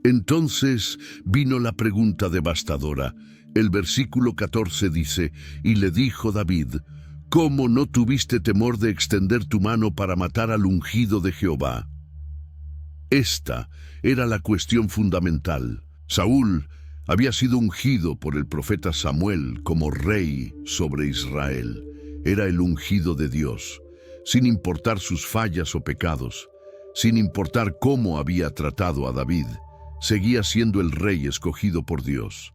Entonces vino la pregunta devastadora. El versículo 14 dice: Y le dijo David: ¿Cómo no tuviste temor de extender tu mano para matar al ungido de Jehová? Esta era la cuestión fundamental. Saúl había sido ungido por el profeta Samuel como rey sobre Israel. Era el ungido de Dios, sin importar sus fallas o pecados, sin importar cómo había tratado a David, seguía siendo el rey escogido por Dios.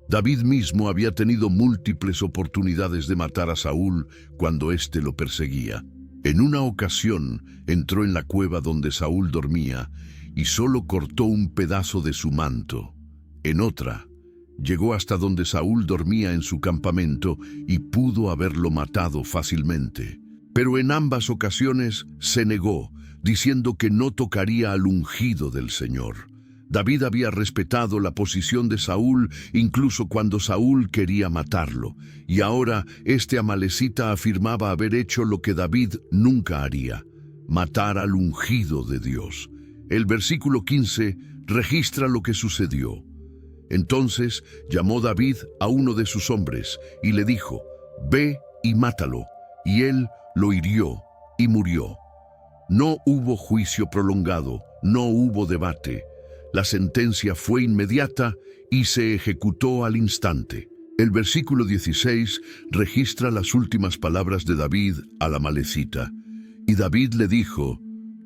David mismo había tenido múltiples oportunidades de matar a Saúl cuando éste lo perseguía. En una ocasión entró en la cueva donde Saúl dormía y solo cortó un pedazo de su manto. En otra, llegó hasta donde Saúl dormía en su campamento y pudo haberlo matado fácilmente. Pero en ambas ocasiones se negó, diciendo que no tocaría al ungido del Señor. David había respetado la posición de Saúl incluso cuando Saúl quería matarlo, y ahora este amalecita afirmaba haber hecho lo que David nunca haría: matar al ungido de Dios. El versículo 15 registra lo que sucedió. Entonces llamó David a uno de sus hombres y le dijo: Ve y mátalo. Y él lo hirió y murió. No hubo juicio prolongado, no hubo debate. La sentencia fue inmediata y se ejecutó al instante. El versículo 16 registra las últimas palabras de David al amalecita. Y David le dijo: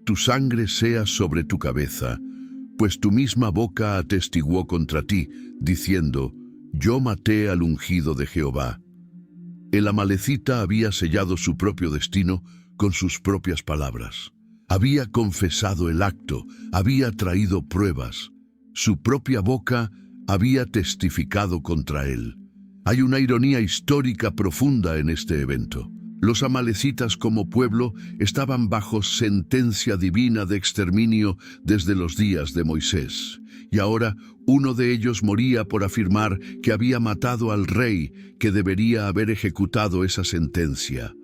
Tu sangre sea sobre tu cabeza, pues tu misma boca atestiguó contra ti, diciendo: Yo maté al ungido de Jehová. El amalecita había sellado su propio destino con sus propias palabras. Había confesado el acto, había traído pruebas. Su propia boca había testificado contra él. Hay una ironía histórica profunda en este evento. Los amalecitas como pueblo estaban bajo sentencia divina de exterminio desde los días de Moisés. Y ahora uno de ellos moría por afirmar que había matado al rey que debería haber ejecutado esa sentencia.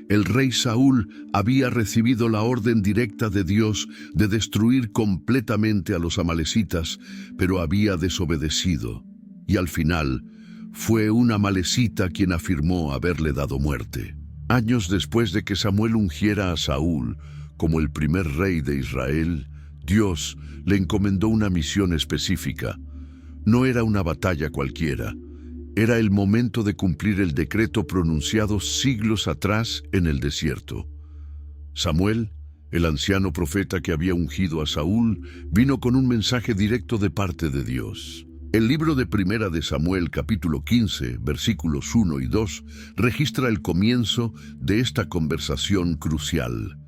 El rey Saúl había recibido la orden directa de Dios de destruir completamente a los amalecitas, pero había desobedecido. Y al final, fue un amalecita quien afirmó haberle dado muerte. Años después de que Samuel ungiera a Saúl como el primer rey de Israel, Dios le encomendó una misión específica. No era una batalla cualquiera. Era el momento de cumplir el decreto pronunciado siglos atrás en el desierto. Samuel, el anciano profeta que había ungido a Saúl, vino con un mensaje directo de parte de Dios. El libro de Primera de Samuel, capítulo 15, versículos 1 y 2, registra el comienzo de esta conversación crucial.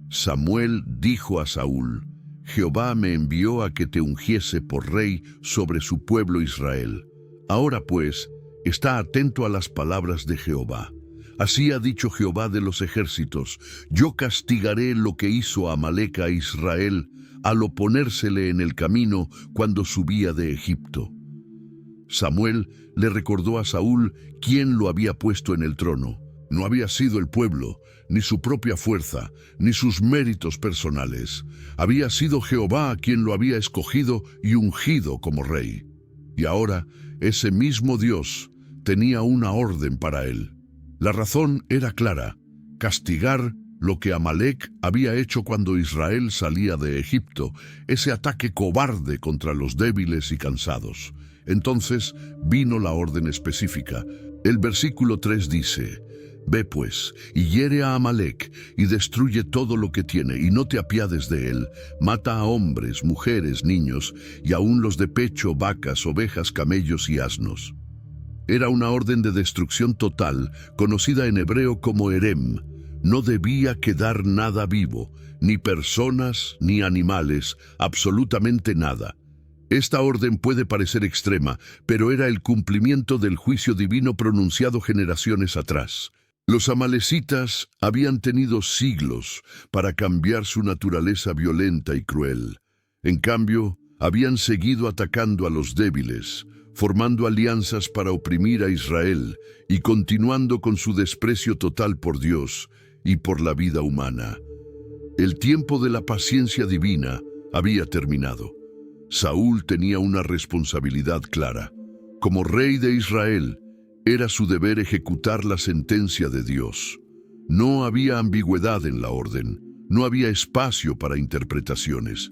Samuel dijo a Saúl: Jehová me envió a que te ungiese por rey sobre su pueblo Israel. Ahora pues, está atento a las palabras de Jehová. Así ha dicho Jehová de los ejércitos: yo castigaré lo que hizo Amalec a Israel al oponérsele en el camino cuando subía de Egipto. Samuel le recordó a Saúl quién lo había puesto en el trono. No había sido el pueblo, ni su propia fuerza, ni sus méritos personales. Había sido Jehová quien lo había escogido y ungido como rey. Y ahora, ese mismo Dios tenía una orden para él. La razón era clara: castigar lo que Amalek había hecho cuando Israel salía de Egipto, ese ataque cobarde contra los débiles y cansados. Entonces vino la orden específica. El versículo 3 dice: Ve pues, y hiere a Amalek, y destruye todo lo que tiene, y no te apiades de él. Mata a hombres, mujeres, niños, y aun los de pecho, vacas, ovejas, camellos y asnos. Era una orden de destrucción total, conocida en hebreo como Herem. No debía quedar nada vivo, ni personas, ni animales, absolutamente nada. Esta orden puede parecer extrema, pero era el cumplimiento del juicio divino pronunciado generaciones atrás. Los amalecitas habían tenido siglos para cambiar su naturaleza violenta y cruel. En cambio, habían seguido atacando a los débiles, formando alianzas para oprimir a Israel y continuando con su desprecio total por Dios y por la vida humana. El tiempo de la paciencia divina había terminado. Saúl tenía una responsabilidad clara. Como rey de Israel, era su deber ejecutar la sentencia de Dios. No había ambigüedad en la orden, no había espacio para interpretaciones.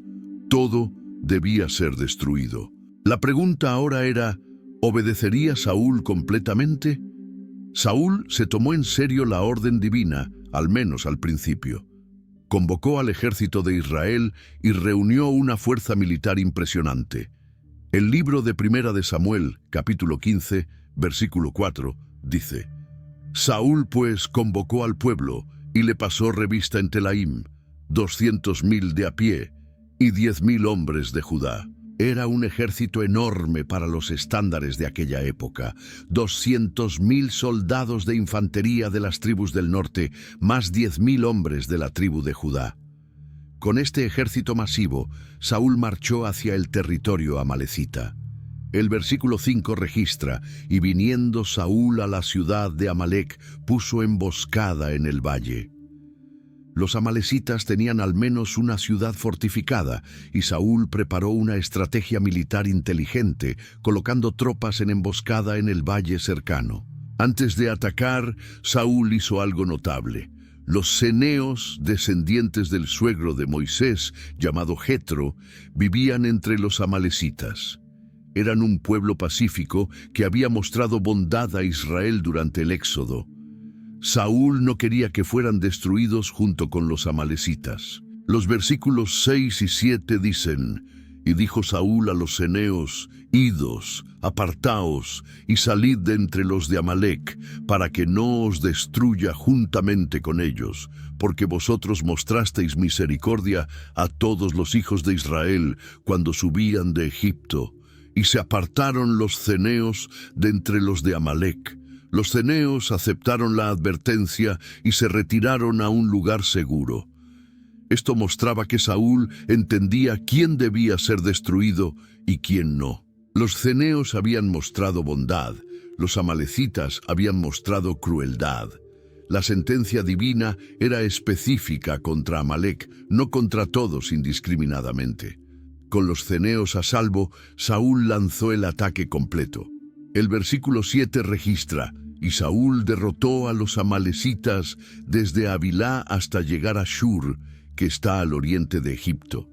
Todo debía ser destruido. La pregunta ahora era: ¿obedecería Saúl completamente? Saúl se tomó en serio la orden divina, al menos al principio. Convocó al ejército de Israel y reunió una fuerza militar impresionante. El libro de Primera de Samuel, capítulo 15, versículo 4, dice: Saúl pues convocó al pueblo y le pasó revista en Telaim, 200,000 de a pie y 10,000 hombres de Judá. Era un ejército enorme para los estándares de aquella época. 200,000 soldados de infantería de las tribus del norte, más 10,000 hombres de la tribu de Judá. Con este ejército masivo, Saúl marchó hacia el territorio amalecita. El versículo 5 registra: y viniendo Saúl a la ciudad de Amalec, puso emboscada en el valle. Los amalecitas tenían al menos una ciudad fortificada, y Saúl preparó una estrategia militar inteligente, colocando tropas en emboscada en el valle cercano. Antes de atacar, Saúl hizo algo notable. Los ceneos, descendientes del suegro de Moisés, llamado Jetro, vivían entre los amalecitas. Eran un pueblo pacífico que había mostrado bondad a Israel durante el Éxodo. Saúl no quería que fueran destruidos junto con los amalecitas. Los versículos 6 y 7 dicen: y dijo Saúl a los ceneos: idos, apartaos, y salid de entre los de Amalec, para que no os destruya juntamente con ellos, porque vosotros mostrasteis misericordia a todos los hijos de Israel cuando subían de Egipto. Y se apartaron los ceneos de entre los de Amalec. Los ceneos aceptaron la advertencia y se retiraron a un lugar seguro. Esto mostraba que Saúl entendía quién debía ser destruido y quién no. Los ceneos habían mostrado bondad, los amalecitas habían mostrado crueldad. La sentencia divina era específica contra Amalec, no contra todos indiscriminadamente. Con los ceneos a salvo, Saúl lanzó el ataque completo. El versículo 7 registra: y Saúl derrotó a los amalecitas desde Havilá hasta llegar a Shur, que está al oriente de Egipto.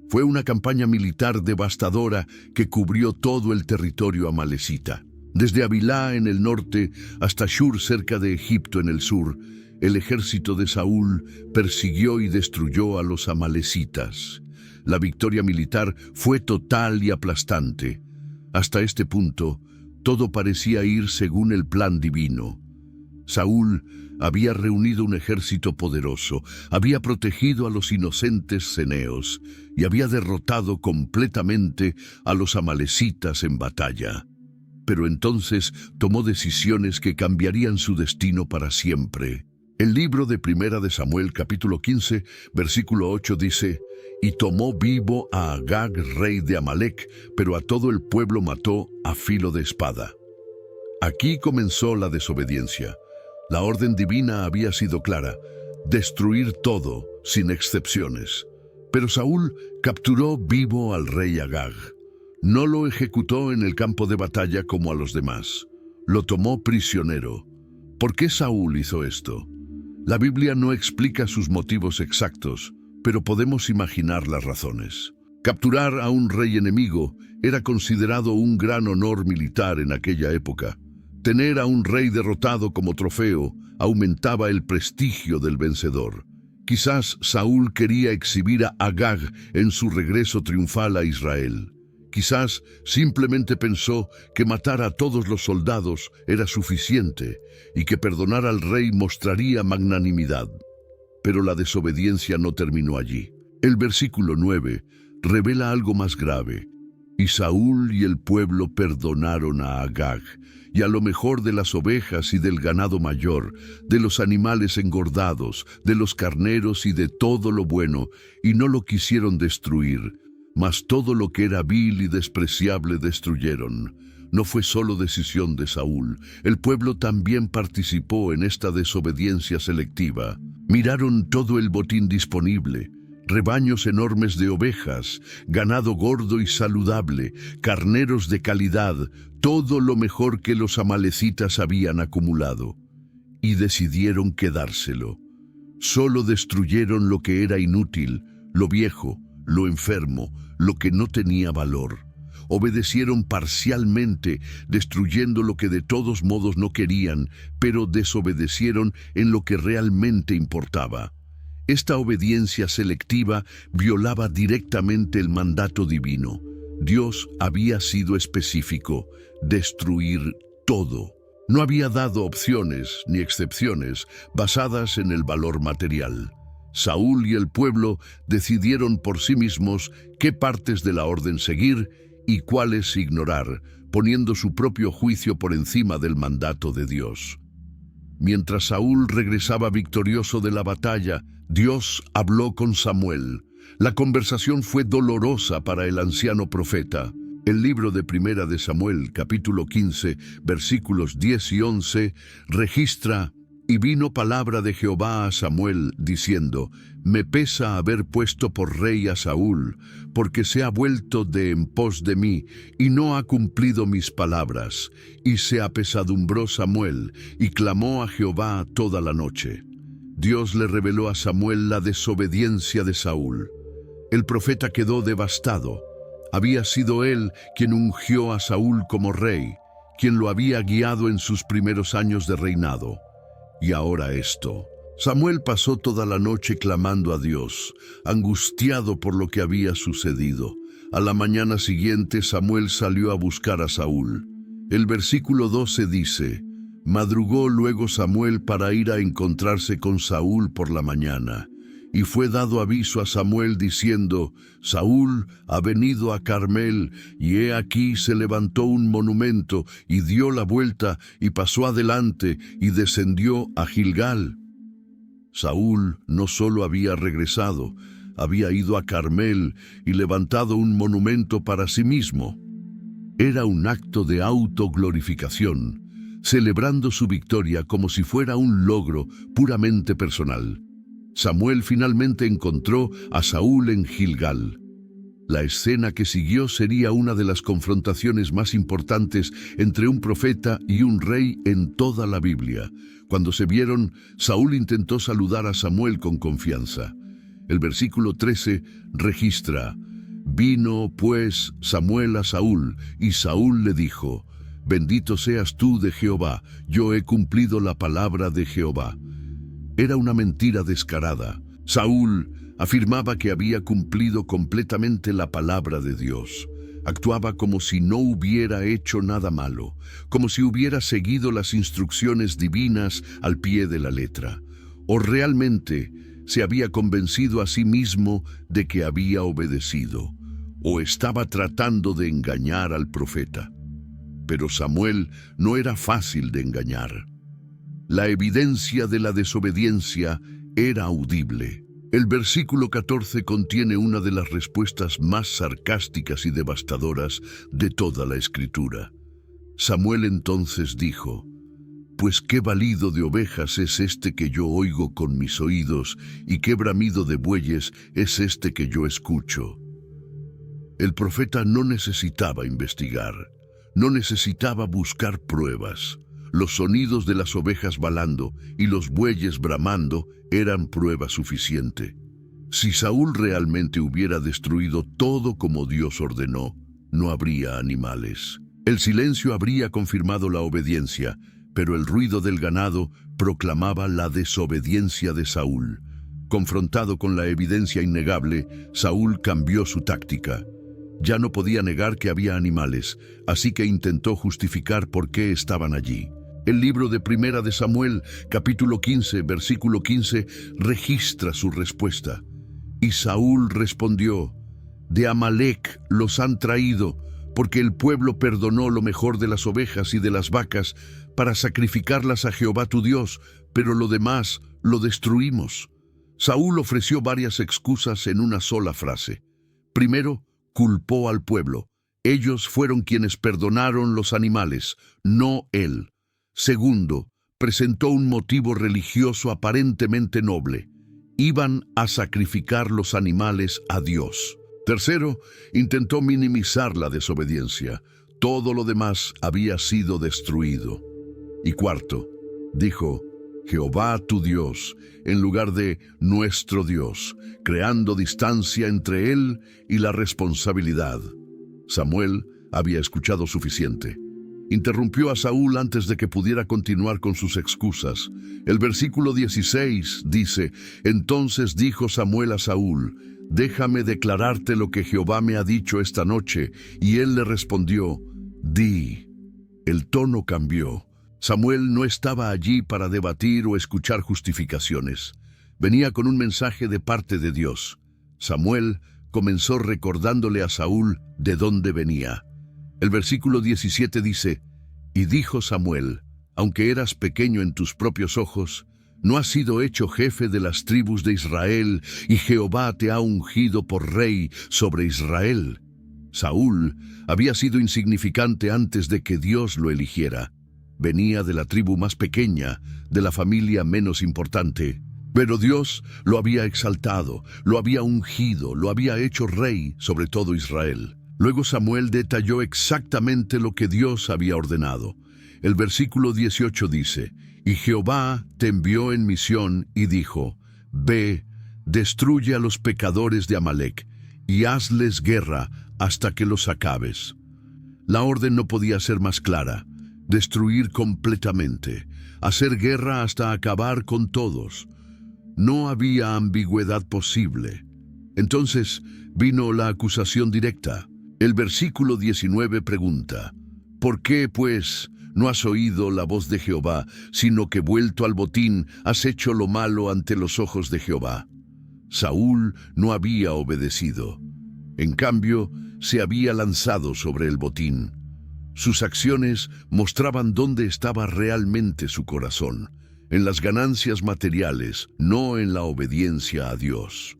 Fue una campaña militar devastadora que cubrió todo el territorio amalecita. Desde Havilá en el norte hasta Shur cerca de Egipto en el sur, el ejército de Saúl persiguió y destruyó a los amalecitas. La victoria militar fue total y aplastante. Hasta este punto, todo parecía ir según el plan divino. Saúl había reunido un ejército poderoso, había protegido a los inocentes ceneos y había derrotado completamente a los amalecitas en batalla. Pero entonces tomó decisiones que cambiarían su destino para siempre. El libro de Primera de Samuel, capítulo 15, versículo 8 dice: y tomó vivo a Agag, rey de Amalec, pero a todo el pueblo mató a filo de espada. Aquí comenzó la desobediencia. La orden divina había sido clara: destruir todo, sin excepciones. Pero Saúl capturó vivo al rey Agag. No lo ejecutó en el campo de batalla como a los demás. Lo tomó prisionero. ¿Por qué Saúl hizo esto? La Biblia no explica sus motivos exactos, pero podemos imaginar las razones. Capturar a un rey enemigo era considerado un gran honor militar en aquella época. Tener a un rey derrotado como trofeo aumentaba el prestigio del vencedor. Quizás Saúl quería exhibir a Agag en su regreso triunfal a Israel. Quizás simplemente pensó que matar a todos los soldados era suficiente y que perdonar al rey mostraría magnanimidad. Pero la desobediencia no terminó allí. El versículo 9 revela algo más grave. Y Saúl y el pueblo perdonaron a Agag, y a lo mejor de las ovejas y del ganado mayor, de los animales engordados, de los carneros y de todo lo bueno, y no lo quisieron destruir, mas todo lo que era vil y despreciable destruyeron. No fue solo decisión de Saúl, el pueblo también participó en esta desobediencia selectiva. Miraron todo el botín disponible: rebaños enormes de ovejas, ganado gordo y saludable, carneros de calidad, todo lo mejor que los amalecitas habían acumulado. Y decidieron quedárselo. Solo destruyeron lo que era inútil, lo viejo, lo enfermo, lo que no tenía valor. Obedecieron parcialmente, destruyendo lo que de todos modos no querían, pero desobedecieron en lo que realmente importaba. Esta obediencia selectiva violaba directamente el mandato divino. Dios había sido específico: destruir todo. No había dado opciones ni excepciones basadas en el valor material. Saúl y el pueblo decidieron por sí mismos qué partes de la orden seguir y cuáles ignorar, poniendo su propio juicio por encima del mandato de Dios. Mientras Saúl regresaba victorioso de la batalla, Dios habló con Samuel. La conversación fue dolorosa para el anciano profeta. El libro de Primera de Samuel, capítulo 15, versículos 10 y 11, registra: Y vino palabra de Jehová a Samuel, diciendo: Me pesa haber puesto por rey a Saúl, porque se ha vuelto de en pos de mí, y no ha cumplido mis palabras. Y se apesadumbró Samuel, y clamó a Jehová toda la noche. Dios le reveló a Samuel la desobediencia de Saúl. El profeta quedó devastado. Había sido él quien ungió a Saúl como rey, quien lo había guiado en sus primeros años de reinado. Y ahora esto. Samuel pasó toda la noche clamando a Dios, angustiado por lo que había sucedido. A la mañana siguiente Samuel salió a buscar a Saúl. El versículo 12 dice: Madrugó luego Samuel para ir a encontrarse con Saúl por la mañana. Y fue dado aviso a Samuel diciendo: Saúl ha venido a Carmel, y he aquí se levantó un monumento, y dio la vuelta, y pasó adelante, y descendió a Gilgal. Saúl no solo había regresado, había ido a Carmel y levantado un monumento para sí mismo. Era un acto de autoglorificación, celebrando su victoria como si fuera un logro puramente personal. Samuel finalmente encontró a Saúl en Gilgal. La escena que siguió sería una de las confrontaciones más importantes entre un profeta y un rey en toda la Biblia. Cuando se vieron, Saúl intentó saludar a Samuel con confianza. El versículo 13 registra: Vino, pues, Samuel a Saúl, y Saúl le dijo: Bendito seas tú de Jehová, yo he cumplido la palabra de Jehová. Era una mentira descarada. Saúl afirmaba que había cumplido completamente la palabra de Dios. Actuaba como si no hubiera hecho nada malo, como si hubiera seguido las instrucciones divinas al pie de la letra. O realmente se había convencido a sí mismo de que había obedecido, o estaba tratando de engañar al profeta. Pero Samuel no era fácil de engañar. La evidencia de la desobediencia era audible. El versículo 14 contiene una de las respuestas más sarcásticas y devastadoras de toda la Escritura. Samuel entonces dijo: Pues qué balido de ovejas es este que yo oigo con mis oídos, y qué bramido de bueyes es este que yo escucho. El profeta no necesitaba investigar, no necesitaba buscar pruebas. Los sonidos de las ovejas balando y los bueyes bramando eran prueba suficiente. Si Saúl realmente hubiera destruido todo como Dios ordenó, no habría animales. El silencio habría confirmado la obediencia, pero el ruido del ganado proclamaba la desobediencia de Saúl. Confrontado con la evidencia innegable, Saúl cambió su táctica. Ya no podía negar que había animales, así que intentó justificar por qué estaban allí. El libro de Primera de Samuel, capítulo 15, versículo 15, registra su respuesta. Y Saúl respondió: de Amalec los han traído, porque el pueblo perdonó lo mejor de las ovejas y de las vacas para sacrificarlas a Jehová tu Dios, pero lo demás lo destruimos. Saúl ofreció varias excusas en una sola frase. Primero, culpó al pueblo. Ellos fueron quienes perdonaron los animales, no él. Segundo, presentó un motivo religioso aparentemente noble. Iban a sacrificar los animales a Dios. Tercero, intentó minimizar la desobediencia. Todo lo demás había sido destruido. Y cuarto, dijo: Jehová tu Dios, en lugar de nuestro Dios, creando distancia entre él y la responsabilidad. Samuel había escuchado suficiente. Interrumpió a Saúl antes de que pudiera continuar con sus excusas. El versículo 16 dice: entonces dijo Samuel a Saúl: déjame declararte lo que Jehová me ha dicho esta noche. Y él le respondió: di. El tono cambió. Samuel no estaba allí para debatir o escuchar justificaciones. Venía con un mensaje de parte de Dios. Samuel comenzó recordándole a Saúl de dónde venía. El versículo 17 dice: y dijo Samuel: aunque eras pequeño en tus propios ojos, no has sido hecho jefe de las tribus de Israel, y Jehová te ha ungido por rey sobre Israel. Saúl había sido insignificante antes de que Dios lo eligiera. Venía de la tribu más pequeña, de la familia menos importante. Pero Dios lo había exaltado, lo había ungido, lo había hecho rey sobre todo Israel. Luego Samuel detalló exactamente lo que Dios había ordenado. El versículo 18 dice: y Jehová te envió en misión y dijo: ve, destruye a los pecadores de Amalec, y hazles guerra hasta que los acabes. La orden no podía ser más clara: destruir completamente, hacer guerra hasta acabar con todos. No había ambigüedad posible. Entonces vino la acusación directa. El versículo 19 pregunta: ¿por qué, pues, no has oído la voz de Jehová, sino que vuelto al botín has hecho lo malo ante los ojos de Jehová? Saúl no había obedecido. En cambio, se había lanzado sobre el botín. Sus acciones mostraban dónde estaba realmente su corazón: en las ganancias materiales, no en la obediencia a Dios.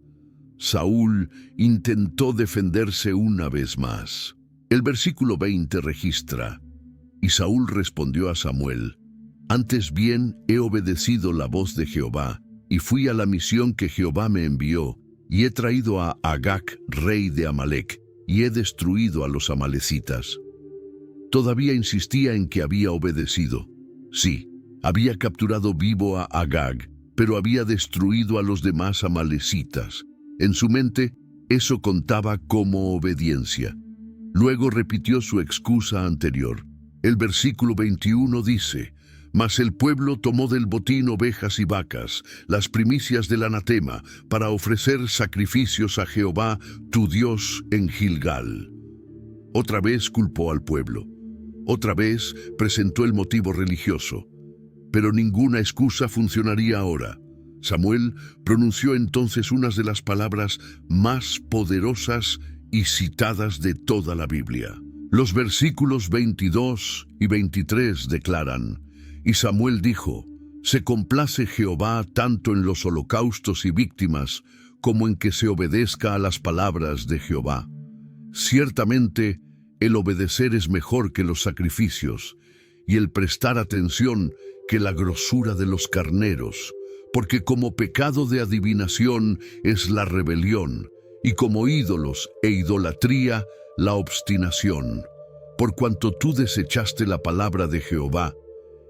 Saúl intentó defenderse una vez más. El versículo 20 registra: y Saúl respondió a Samuel: antes bien he obedecido la voz de Jehová, y fui a la misión que Jehová me envió, y he traído a Agag, rey de Amalec, y he destruido a los amalecitas. Todavía insistía en que había obedecido. Sí, había capturado vivo a Agag, pero había destruido a los demás amalecitas. En su mente, eso contaba como obediencia. Luego repitió su excusa anterior. El versículo 21 dice: mas el pueblo tomó del botín ovejas y vacas, las primicias del anatema, para ofrecer sacrificios a Jehová, tu Dios, en Gilgal. Otra vez culpó al pueblo. Otra vez presentó el motivo religioso. Pero ninguna excusa funcionaría ahora. Samuel pronunció entonces unas de las palabras más poderosas y citadas de toda la Biblia. Los versículos 22 y 23 declaran: y Samuel dijo: se complace Jehová tanto en los holocaustos y víctimas, como en que se obedezca a las palabras de Jehová. Ciertamente, el obedecer es mejor que los sacrificios, y el prestar atención que la grosura de los carneros, porque como pecado de adivinación es la rebelión, y como ídolos e idolatría la obstinación. Por cuanto tú desechaste la palabra de Jehová,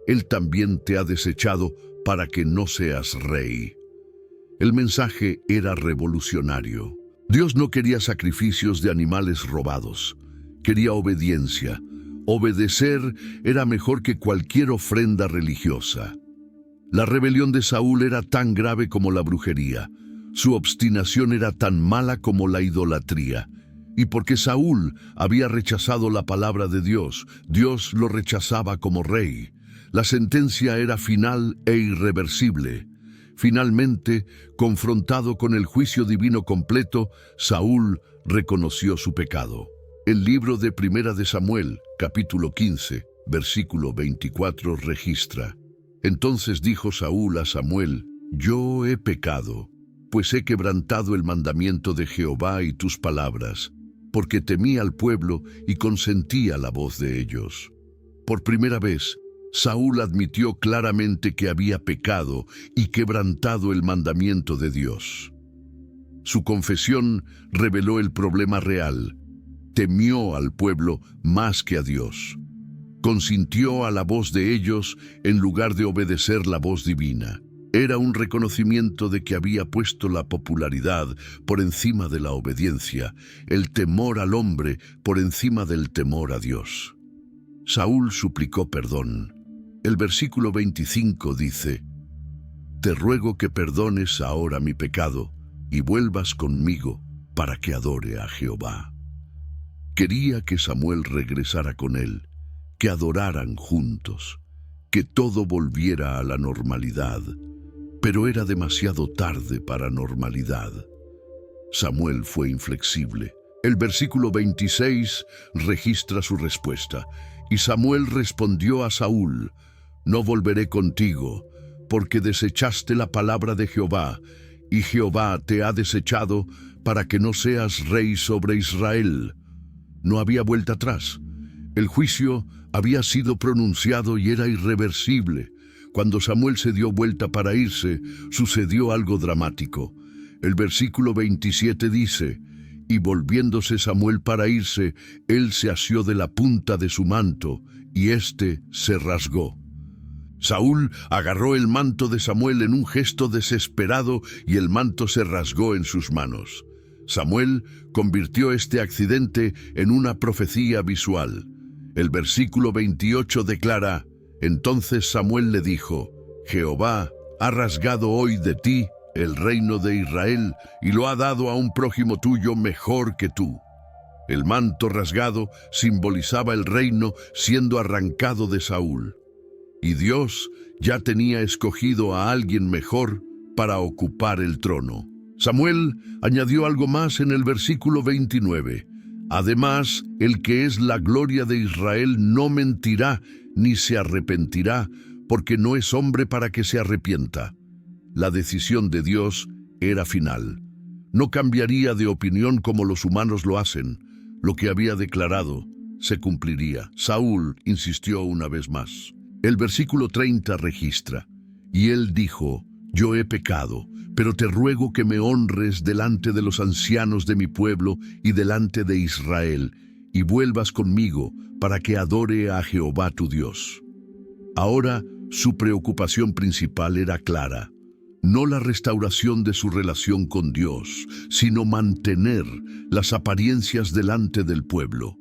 Él también te ha desechado para que no seas rey. El mensaje era revolucionario. Dios no quería sacrificios de animales robados, quería obediencia. Obedecer era mejor que cualquier ofrenda religiosa. La rebelión de Saúl era tan grave como la brujería. Su obstinación era tan mala como la idolatría. Y porque Saúl había rechazado la palabra de Dios, Dios lo rechazaba como rey. La sentencia era final e irreversible. Finalmente, confrontado con el juicio divino completo, Saúl reconoció su pecado. El libro de Primera de Samuel, capítulo 15, versículo 24, registra: Entonces dijo Saúl a Samuel: Yo he pecado, pues he quebrantado el mandamiento de Jehová y tus palabras, porque temí al pueblo y consentí a la voz de ellos. Por primera vez, Saúl admitió claramente que había pecado y quebrantado el mandamiento de Dios. Su confesión reveló el problema real. Temió al pueblo más que a Dios. Consintió a la voz de ellos en lugar de obedecer la voz divina. Era un reconocimiento de que había puesto la popularidad por encima de la obediencia, el temor al hombre por encima del temor a Dios. Saúl suplicó perdón. El versículo 25 dice: Te ruego que perdones ahora mi pecado y vuelvas conmigo para que adore a Jehová. Quería que Samuel regresara con él, que adoraran juntos, que todo volviera a la normalidad, pero era demasiado tarde para normalidad. Samuel fue inflexible. El versículo 26 registra su respuesta. Y Samuel respondió a Saúl: No volveré contigo, porque desechaste la palabra de Jehová, y Jehová te ha desechado para que no seas rey sobre Israel. No había vuelta atrás. El juicio había sido pronunciado y era irreversible. Cuando Samuel se dio vuelta para irse, sucedió algo dramático. El versículo 27 dice: Y volviéndose Samuel para irse, él se asió de la punta de su manto, y éste se rasgó. Saúl agarró el manto de Samuel en un gesto desesperado y el manto se rasgó en sus manos. Samuel convirtió este accidente en una profecía visual. El versículo 28 declara: Entonces Samuel le dijo: Jehová ha rasgado hoy de ti el reino de Israel y lo ha dado a un prójimo tuyo mejor que tú. El manto rasgado simbolizaba el reino siendo arrancado de Saúl. Y Dios ya tenía escogido a alguien mejor para ocupar el trono. Samuel añadió algo más en el versículo 29. Además, el que es la gloria de Israel no mentirá ni se arrepentirá, porque no es hombre para que se arrepienta. La decisión de Dios era final. No cambiaría de opinión como los humanos lo hacen. Lo que había declarado se cumpliría. Saúl insistió una vez más. El versículo 30 registra: Y él dijo: Yo he pecado, pero te ruego que me honres delante de los ancianos de mi pueblo y delante de Israel, y vuelvas conmigo para que adore a Jehová tu Dios. Ahora su preocupación principal era clara: no la restauración de su relación con Dios, sino mantener las apariencias delante del pueblo.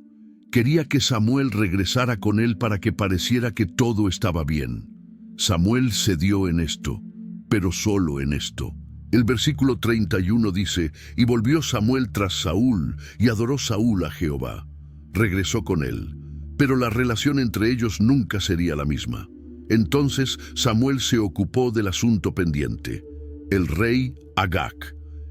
Quería que Samuel regresara con él para que pareciera que todo estaba bien. Samuel cedió en esto, pero solo en esto. El versículo 31 dice: Y volvió Samuel tras Saúl, y adoró Saúl a Jehová. Regresó con él, pero la relación entre ellos nunca sería la misma. Entonces Samuel se ocupó del asunto pendiente, el rey Agag.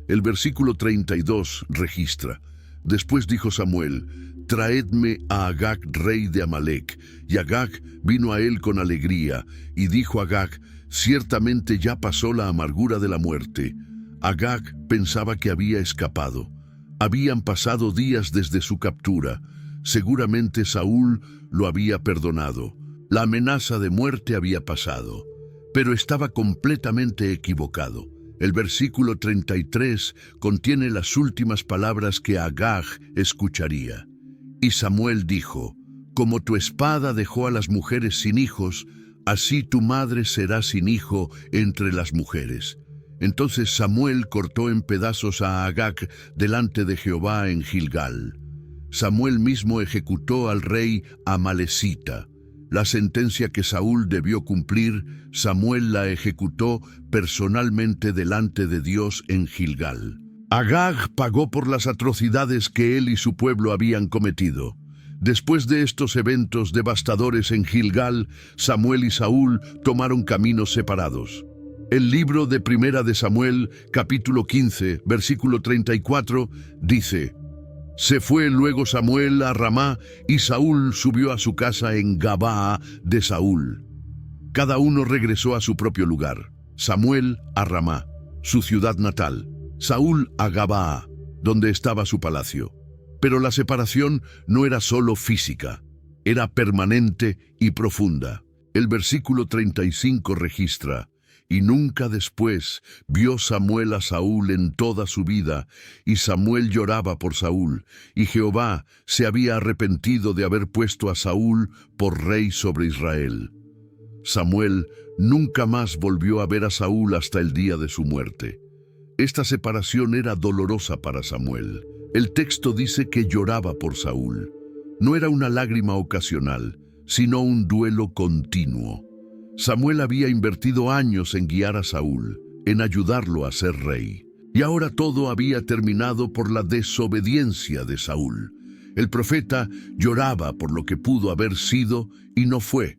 El versículo 32 registra: Después dijo Samuel: Traedme a Agag, rey de Amalec. Y Agag vino a él con alegría, y dijo Agag: Ciertamente ya pasó la amargura de la muerte. Agag pensaba que había escapado. Habían pasado días desde su captura. Seguramente Saúl lo había perdonado. La amenaza de muerte había pasado, pero estaba completamente equivocado. El versículo 33 contiene las últimas palabras que Agag escucharía. Y Samuel dijo: como tu espada dejó a las mujeres sin hijos, así tu madre será sin hijo entre las mujeres. Entonces Samuel cortó en pedazos a Agag delante de Jehová en Gilgal. Samuel mismo ejecutó al rey amalecita. La sentencia que Saúl debió cumplir, Samuel la ejecutó personalmente delante de Dios en Gilgal. Agag pagó por las atrocidades que él y su pueblo habían cometido. Después de estos eventos devastadores en Gilgal, Samuel y Saúl tomaron caminos separados. El libro de Primera de Samuel, capítulo 15, versículo 34, dice: se fue luego Samuel a Ramá, y Saúl subió a su casa en Gabaa de Saúl. Cada uno regresó a su propio lugar. Samuel a Ramá, su ciudad natal; Saúl a Gabaa, donde estaba su palacio. Pero la separación no era solo física, era permanente y profunda. El versículo 35 registra: y nunca después vio Samuel a Saúl en toda su vida, y Samuel lloraba por Saúl, y Jehová se había arrepentido de haber puesto a Saúl por rey sobre Israel. Samuel nunca más volvió a ver a Saúl hasta el día de su muerte. Esta separación era dolorosa para Samuel. El texto dice que lloraba por Saúl. No era una lágrima ocasional, sino un duelo continuo. Samuel había invertido años en guiar a Saúl, en ayudarlo a ser rey. Y ahora todo había terminado por la desobediencia de Saúl. El profeta lloraba por lo que pudo haber sido y no fue.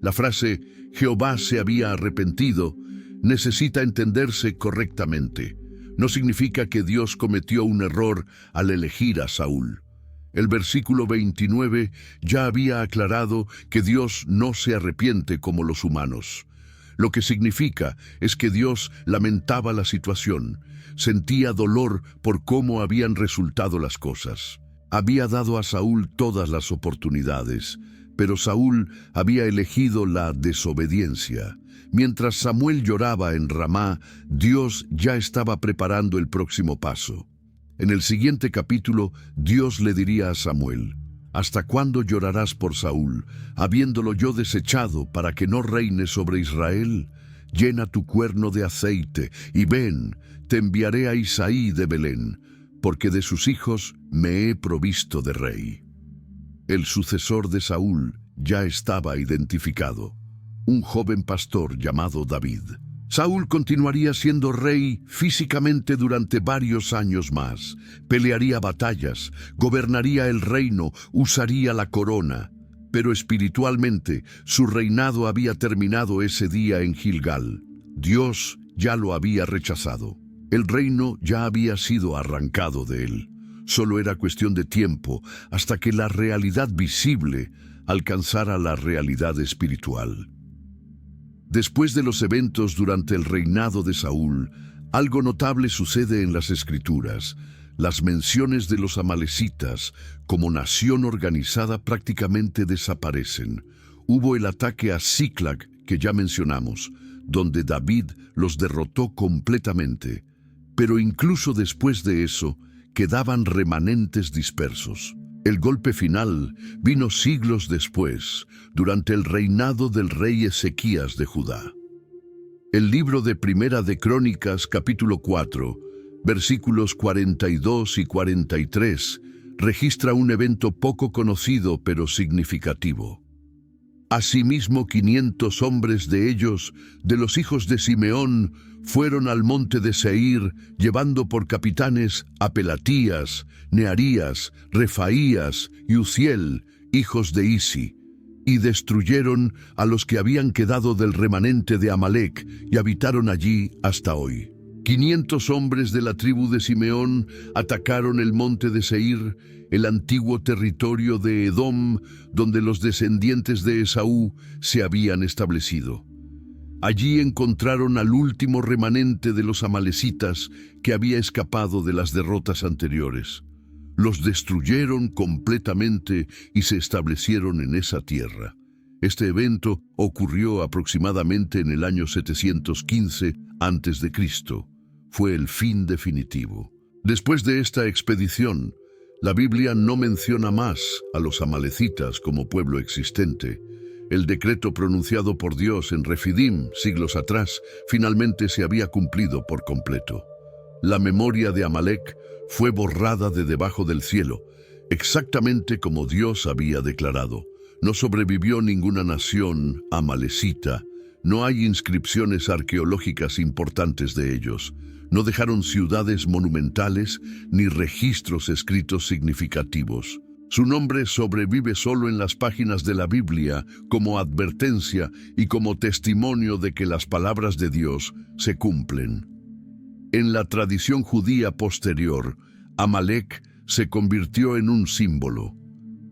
La frase «Jehová se había arrepentido» necesita entenderse correctamente. No significa que Dios cometió un error al elegir a Saúl. El versículo 29 ya había aclarado que Dios no se arrepiente como los humanos. Lo que significa es que Dios lamentaba la situación, sentía dolor por cómo habían resultado las cosas. Había dado a Saúl todas las oportunidades, pero Saúl había elegido la desobediencia. Mientras Samuel lloraba en Ramá, Dios ya estaba preparando el próximo paso. En el siguiente capítulo, Dios le diría a Samuel: ¿hasta cuándo llorarás por Saúl, habiéndolo yo desechado para que no reine sobre Israel? Llena tu cuerno de aceite, y ven, te enviaré a Isaí de Belén, porque de sus hijos me he provisto de rey. El sucesor de Saúl ya estaba identificado: un joven pastor llamado David. Saúl continuaría siendo rey físicamente durante varios años más. Pelearía batallas, gobernaría el reino, usaría la corona. Pero espiritualmente, su reinado había terminado ese día en Gilgal. Dios ya lo había rechazado. El reino ya había sido arrancado de él. Solo era cuestión de tiempo hasta que la realidad visible alcanzara la realidad espiritual. Después de los eventos durante el reinado de Saúl, algo notable sucede en las Escrituras. Las menciones de los amalecitas como nación organizada prácticamente desaparecen. Hubo el ataque a Siclag, que ya mencionamos, donde David los derrotó completamente. Pero incluso después de eso, quedaban remanentes dispersos. El golpe final vino siglos después, durante el reinado del rey Ezequías de Judá. El libro de Primera de Crónicas, capítulo 4, versículos 42 y 43, registra un evento poco conocido pero significativo. Asimismo, 500 hombres de ellos, de los hijos de Simeón, fueron al monte de Seir, llevando por capitanes a Pelatías, Nearías, Refaías y Uziel, hijos de Isi, y destruyeron a los que habían quedado del remanente de Amalec, y habitaron allí hasta hoy. 500 hombres de la tribu de Simeón atacaron el monte de Seir, el antiguo territorio de Edom, donde los descendientes de Esaú se habían establecido. Allí encontraron al último remanente de los amalecitas que había escapado de las derrotas anteriores. Los destruyeron completamente y se establecieron en esa tierra. Este evento ocurrió aproximadamente en el año 715 a.C. Fue el fin definitivo. Después de esta expedición, la Biblia no menciona más a los amalecitas como pueblo existente. El decreto pronunciado por Dios en Refidim, siglos atrás, finalmente se había cumplido por completo. La memoria de Amalek fue borrada de debajo del cielo, exactamente como Dios había declarado. No sobrevivió ninguna nación amalecita. No hay inscripciones arqueológicas importantes de ellos. No dejaron ciudades monumentales ni registros escritos significativos. Su nombre sobrevive solo en las páginas de la Biblia como advertencia y como testimonio de que las palabras de Dios se cumplen. En la tradición judía posterior, Amalek se convirtió en un símbolo.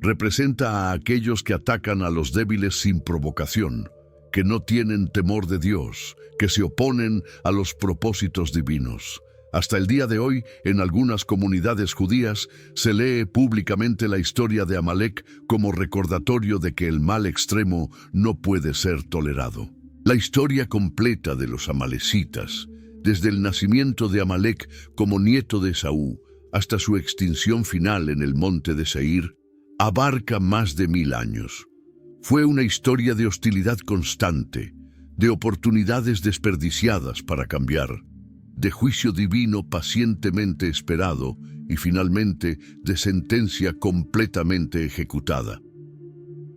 Representa a aquellos que atacan a los débiles sin provocación, que no tienen temor de Dios, que se oponen a los propósitos divinos. Hasta el día de hoy, en algunas comunidades judías, se lee públicamente la historia de Amalek como recordatorio de que el mal extremo no puede ser tolerado. La historia completa de los amalecitas, desde el nacimiento de Amalek como nieto de Esaú hasta su extinción final en el monte de Seir, abarca más de 1000 años. Fue una historia de hostilidad constante, de oportunidades desperdiciadas para cambiar, de juicio divino pacientemente esperado y finalmente de sentencia completamente ejecutada.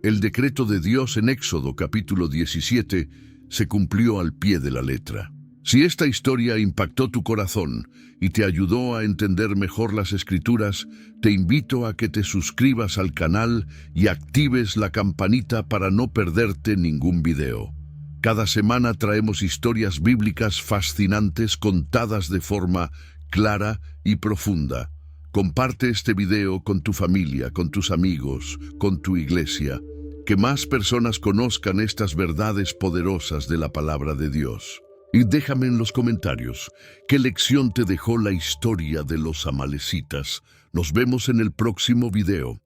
El decreto de Dios en Éxodo capítulo 17 se cumplió al pie de la letra. Si esta historia impactó tu corazón y te ayudó a entender mejor las Escrituras, te invito a que te suscribas al canal y actives la campanita para no perderte ningún video. Cada semana traemos historias bíblicas fascinantes contadas de forma clara y profunda. Comparte este video con tu familia, con tus amigos, con tu iglesia. Que más personas conozcan estas verdades poderosas de la palabra de Dios. Y déjame en los comentarios qué lección te dejó la historia de los amalecitas. Nos vemos en el próximo video.